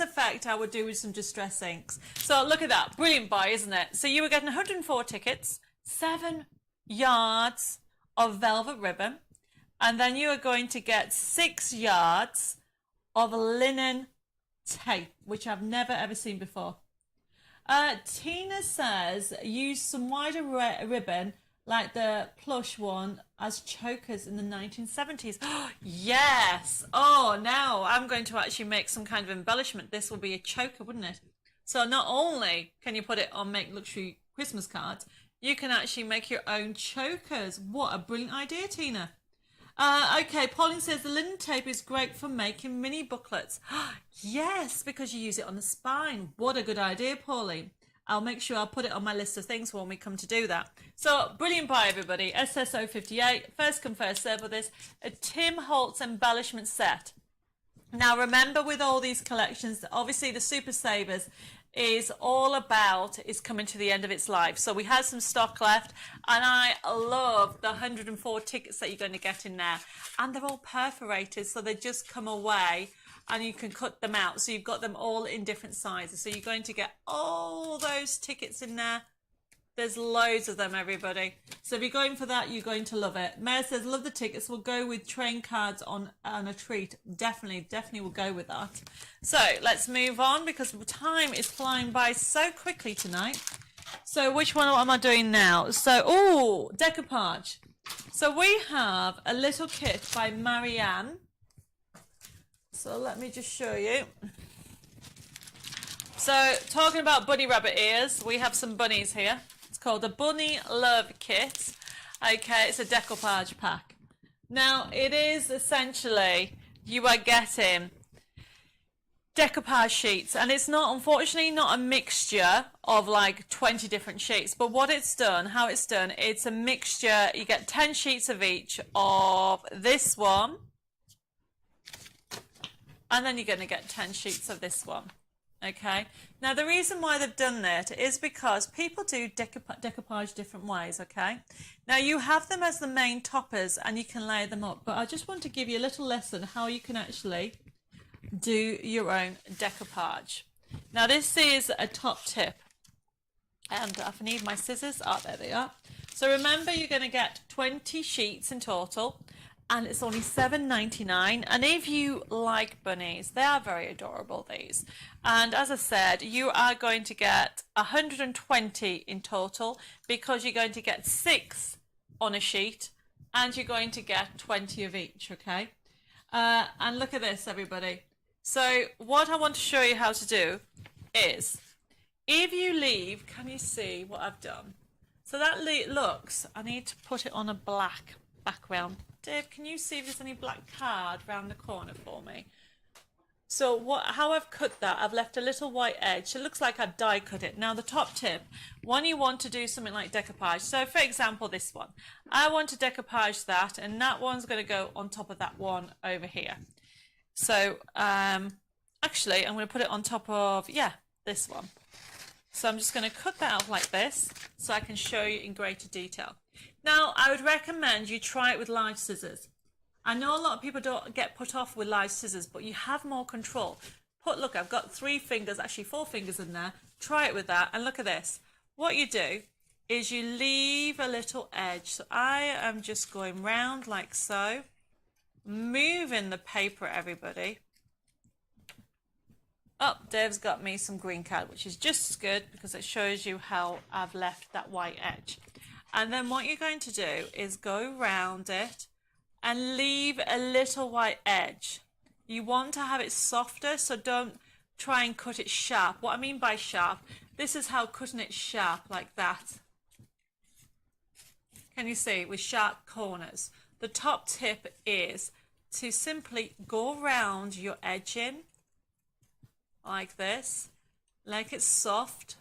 effect I would do with some distress inks. So look at that. Brilliant buy, isn't it? So you were getting 104 tickets, 7 yards of velvet ribbon, and then you are going to get 6 yards of linen tape, which I've never ever seen before. Tina says, use some wider ribbon like the plush one as chokers in the 1970s. Yes! Oh, now I'm going to actually make some kind of embellishment. This will be a choker, wouldn't it? So not only can you put it on make luxury Christmas cards, you can actually make your own chokers. What a brilliant idea, Tina. Okay, Pauline says the linen tape is great for making mini booklets. Yes, because you use it on the spine. What a good idea, Pauline. I'll make sure I'll put it on my list of things when we come to do that. So, brilliant buy, everybody. SSO 58. First come, first serve with this. A Tim Holtz Embellishment Set. Now, remember with all these collections, obviously the Super Savers is all about is coming to the end of its life. So we have some stock left, and I love the 104 tickets that you're going to get in there. And they're all perforated, so they just come away and you can cut them out. So you've got them all in different sizes. So you're going to get all those tickets in there. There's loads of them, everybody. So if you're going for that, you're going to love it. Maya says, love the tickets. We'll go with train cards on a treat. Definitely we'll go with that. So let's move on because time is flying by so quickly tonight. So which one am I doing now? So, oh, decoupage. So we have a little kit by Marianne. So let me just show you. So talking about bunny rabbit ears, we have some bunnies here. It's called the Bunny Love Kit. Okay, it's a decoupage pack. Now it is essentially, you are getting decoupage sheets, and it's not, unfortunately, not a mixture of like 20 different sheets, but what it's done, how it's done, it's a mixture. You get 10 sheets of each of this one, and then you're going to get 10 sheets of this one. Okay, now the reason why they've done that is because people do decoupage different ways. Okay, now you have them as the main toppers and you can layer them up, but I just want to give you a little lesson how you can actually do your own decoupage. Now this is a top tip, and if I need my scissors, there they are. So remember, you're going to get 20 sheets in total, and it's only $7.99. And if you like bunnies, they are very adorable, these. And as I said, you are going to get 120 in total, because you're going to get 6 on a sheet and you're going to get 20 of each. Okay, and look at this, everybody. So what I want to show you how to do is, if you leave, can you see what I've done? So that looks, I need to put it on a black background. Dave, can you see if there's any black card round the corner for me? So how I've cut that, I've left a little white edge. It looks like I've die cut it. Now the top tip, when you want to do something like decoupage, so for example this one, I want to decoupage that, and that one's going to go on top of that one over here. So actually I'm going to put it on top of, this one. So I'm just going to cut that out like this so I can show you in greater detail. Now, I would recommend you try it with live scissors. I know a lot of people don't get put off with live scissors, but you have more control. Look, I've got 3 fingers, actually 4 fingers in there. Try it with that, and look at this. What you do is you leave a little edge. So I am just going round like so, moving the paper, everybody. Oh, Dave's got me some green card, which is just as good because it shows you how I've left that white edge. And then what you're going to do is go round it and leave a little white edge. You want to have it softer, so don't try and cut it sharp. What I mean by sharp, this is how cutting it sharp, like that. Can you see? With sharp corners. The top tip is to simply go around your edging like this, like it's soft,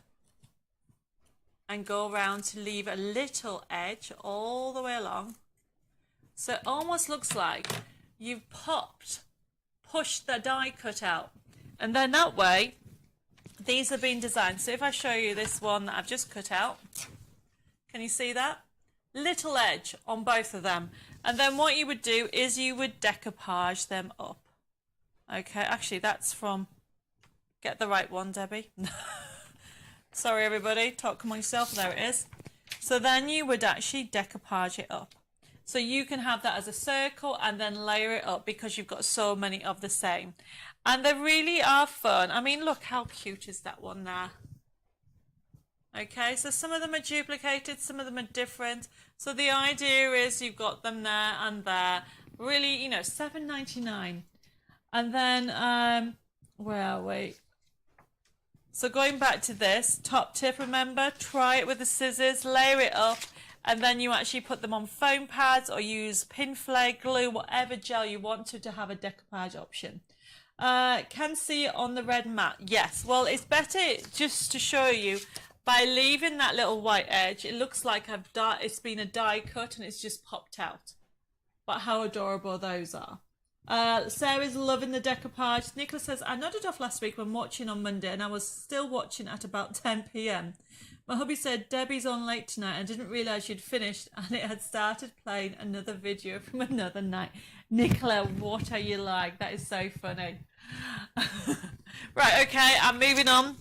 and go around to leave a little edge all the way along. So it almost looks like you've pushed the die cut out, and then that way these have been designed. So if I show you this one that I've just cut out, can you see that? Little edge on both of them. And then what you would do is you would decoupage them up. Okay, actually that's from, get the right one, Debbie. Sorry everybody, talk among yourself, there it is. So then you would actually decoupage it up. So you can have that as a circle and then layer it up because you've got so many of the same. And they really are fun. I mean, look how cute is that one there. Okay, so some of them are duplicated, some of them are different. So the idea is you've got them there and there. Really, you know, $7.99. And then, where are we? So going back to this, top tip, remember, try it with the scissors, layer it up, and then you actually put them on foam pads or use pin flake glue, whatever gel you want to have a decoupage option. Can see it on the red mat. Yes, well, it's better just to show you by leaving that little white edge. It looks like it's been a die cut and it's just popped out. But how adorable those are. Sarah's loving the decoupage. Nicola says, I nodded off last week when watching on Monday and I was still watching at about 10 p.m. My hubby said, Debbie's on late tonight and didn't realise you'd finished and it had started playing another video from another night. Nicola, what are you like? That is so funny. Right, okay, I'm moving on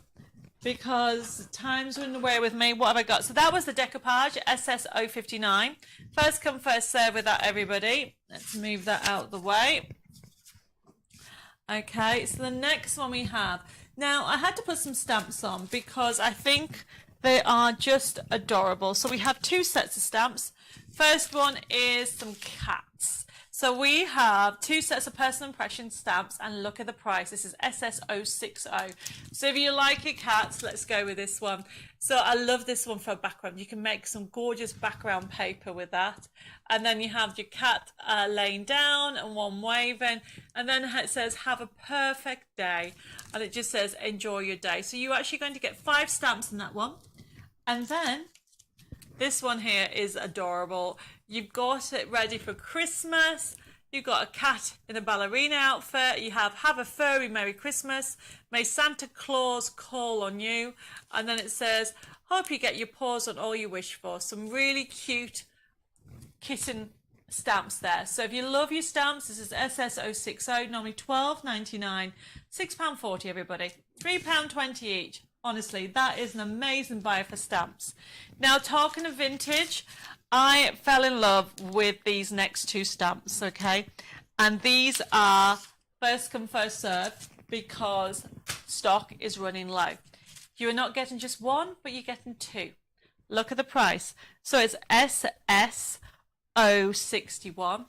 because time's running away with me. What have I got? So that was the decoupage, SS059. First come, first serve with that, everybody. Let's move that out of the way. Okay, so the next one we have. Now, I had to put some stamps on because I think They are just adorable. So we have 2 sets of stamps. First one is some cats. So we have 2 sets of personal impression stamps, and look at the price. This is SS060. So if you like your cats, let's go with this one. So I love this one for a background. You can make some gorgeous background paper with that. And then you have your cat laying down and one waving. And then it says, have a perfect day. And it just says, enjoy your day. So you're actually going to get 5 stamps in that one. And then this one here is adorable. You've got it ready for Christmas. You've got a cat in a ballerina outfit. You have a furry Merry Christmas. May Santa Claus call on you. And then it says, hope you get your paws on all you wish for. Some really cute kitten stamps there. So if you love your stamps, this is SS060, normally £12.99, £6.40 everybody, £3.20 each. Honestly, that is an amazing buy for stamps. Now, talking of vintage, I fell in love with these next 2 stamps, okay? And these are first come, first serve, because stock is running low. You're not getting just 1, but you're getting 2. Look at the price. So it's SS061,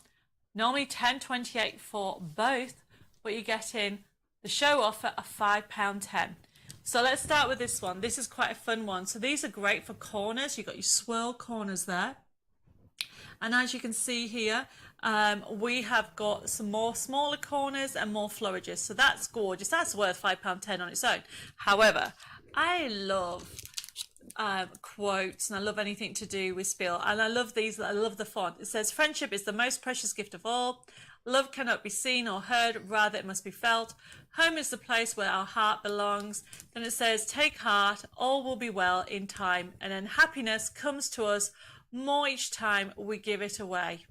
normally £10.28 for both, but you're getting the show offer of £5.10. So let's start with this one. This is quite a fun one. So these are great for corners. You've got your swirl corners there. And as you can see here, we have got some more smaller corners and more flourishes. So that's gorgeous. That's worth £5.10 on its own. However, I love quotes, and I love anything to do with spiel. And I love these. I love the font. It says, friendship is the most precious gift of all. Love cannot be seen or heard, rather it must be felt. Home is the place where our heart belongs. Then it says, take heart, all will be well in time. And then happiness comes to us more each time we give it away.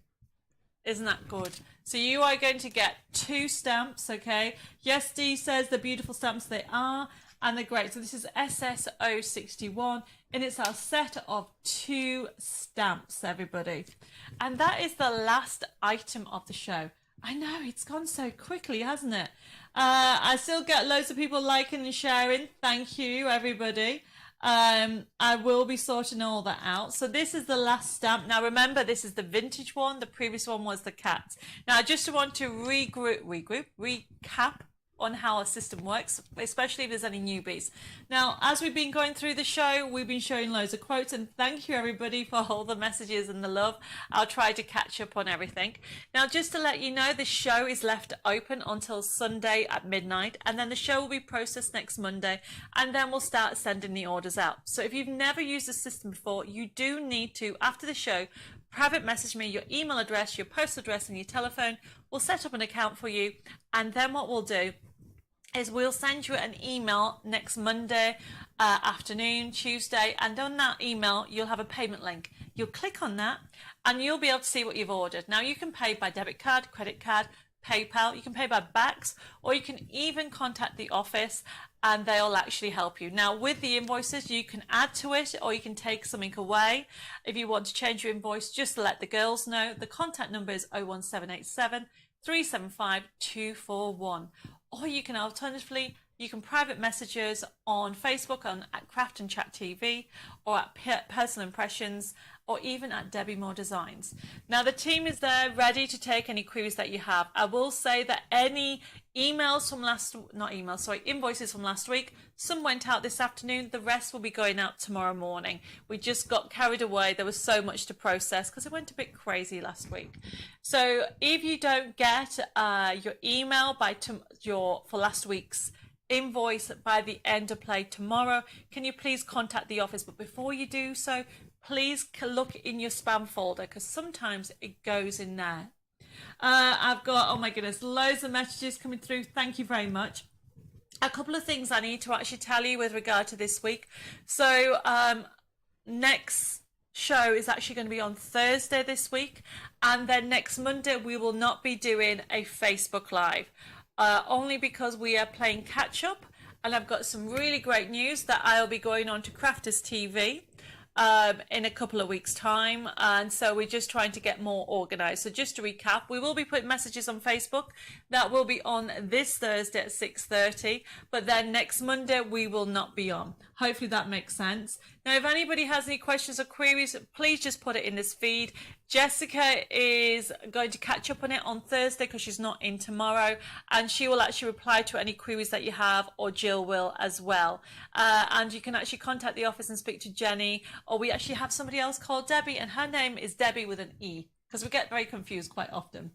Isn't that good? So you are going to get 2 stamps, okay? Yes, Dee says they're beautiful stamps. They are, and they're great. So this is SS061, and it's our set of 2 stamps, everybody. And that is the last item of the show. I know, it's gone so quickly, hasn't it? I still get loads of people liking and sharing. Thank you, everybody. I will be sorting all that out. So this is the last stamp. Now remember, this is the vintage one. The previous one was the cat. Now I just want to recap on how our system works, especially if there's any newbies. Now, as we've been going through the show, we've been showing loads of quotes, and thank you everybody for all the messages and the love. I'll try to catch up on everything. Now, just to let you know, the show is left open until Sunday at midnight, and then the show will be processed next Monday, and then we'll start sending the orders out. So if you've never used the system before, you do need to, after the show, private message me your email address, your post address, and your telephone. We'll set up an account for you, and then what we'll do is we'll send you an email next Monday afternoon, Tuesday, and on that email you'll have a payment link. You'll click on that and you'll be able to see what you've ordered. Now you can pay by debit card, credit card, PayPal, you can pay by backs, or you can even contact the office and they'll actually help you. Now with the invoices, you can add to it or you can take something away. If you want to change your invoice, just let the girls know. The contact number is 01787 375 241. Or you can alternatively, you can private message us on Facebook at Craft and Chat TV, or at Personal Impressions, or even at Debbie Moore Designs. Now the team is there ready to take any queries that you have. I will say that any invoices from last week, some went out this afternoon, the rest will be going out tomorrow morning. We just got carried away. There was so much to process because it went a bit crazy last week. So if you don't get your email for last week's invoice by the end of play tomorrow, can you please contact the office? But before you do so, please look in your spam folder because sometimes it goes in there. I've got, oh my goodness, loads of messages coming through. Thank you very much. A couple of things I need to actually tell you with regard to this week. So next show is actually going to be on Thursday this week, and then next Monday we will not be doing a Facebook Live, only because we are playing catch up, and I've got some really great news that I'll be going on to Crafters TV in a couple of weeks time, and so we're just trying to get more organized. So just to recap, we will be putting messages on Facebook that will be on this Thursday at 6:30, but then next Monday we will not be on. Hopefully that makes sense. Now if anybody has any questions or queries, please just put it in this feed. Jessica is going to catch up on it on Thursday because she's not in tomorrow, and she will actually reply to any queries that you have, or Jill will as well. And you can actually contact the office and speak to Jenny, or we actually have somebody else called Debbie, and her name is Debbie with an E, because we get very confused quite often.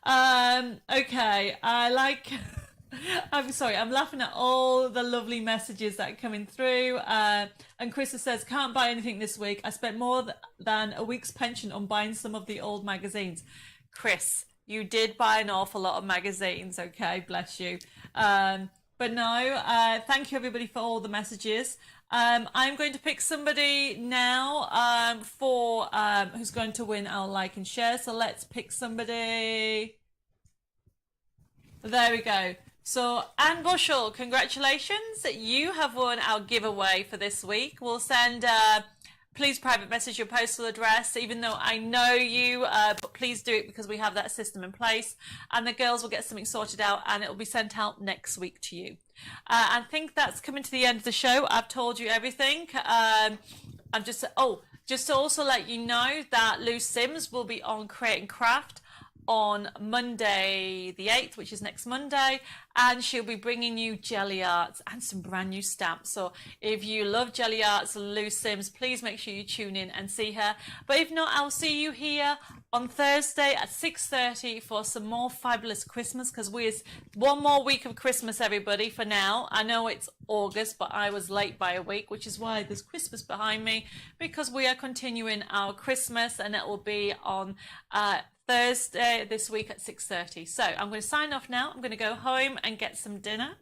Okay, I like... I'm sorry, I'm laughing at all the lovely messages that are coming through. And Krista says, can't buy anything this week. I spent more than a week's pension on buying some of the old magazines. Chris, you did buy an awful lot of magazines, okay? Bless you. But no, thank you everybody for all the messages. I'm going to pick somebody now for who's going to win our like and share. So let's pick somebody. There we go. So Anne Bushell, congratulations. You have won our giveaway for this week. We'll send, please private message your postal address, even though I know you, but please do it because we have that system in place. And the girls will get something sorted out and it will be sent out next week to you. I think that's coming to the end of the show. I've told you everything. I'm just, just to also let you know that Lou Sims will be on Create and Craft on Monday the 8th, which is next Monday, and she'll be bringing you jelly arts and some brand new stamps. So if you love jelly arts and Lou Sims, please make sure you tune in and see her. But if not, I'll see you here on Thursday at 6:30 for some more fabulous Christmas, because we're one more week of Christmas, everybody, for now. I know it's August, but I was late by a week, which is why there's Christmas behind me, because we are continuing our Christmas, and it will be on Thursday this week at 6:30. So I'm going to sign off now. I'm going to go home and get some dinner.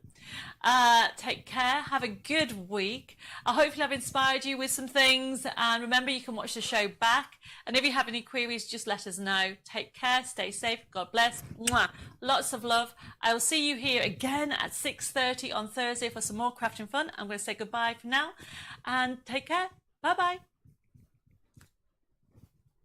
Take care. Have a good week. I hopefully I've inspired you with some things. And remember, you can watch the show back. And if you have any queries, just let us know. Take care. Stay safe. God bless. Mwah. Lots of love. I will see you here again at 6:30 on Thursday for some more crafting fun. I'm going to say goodbye for now. And take care. Bye-bye.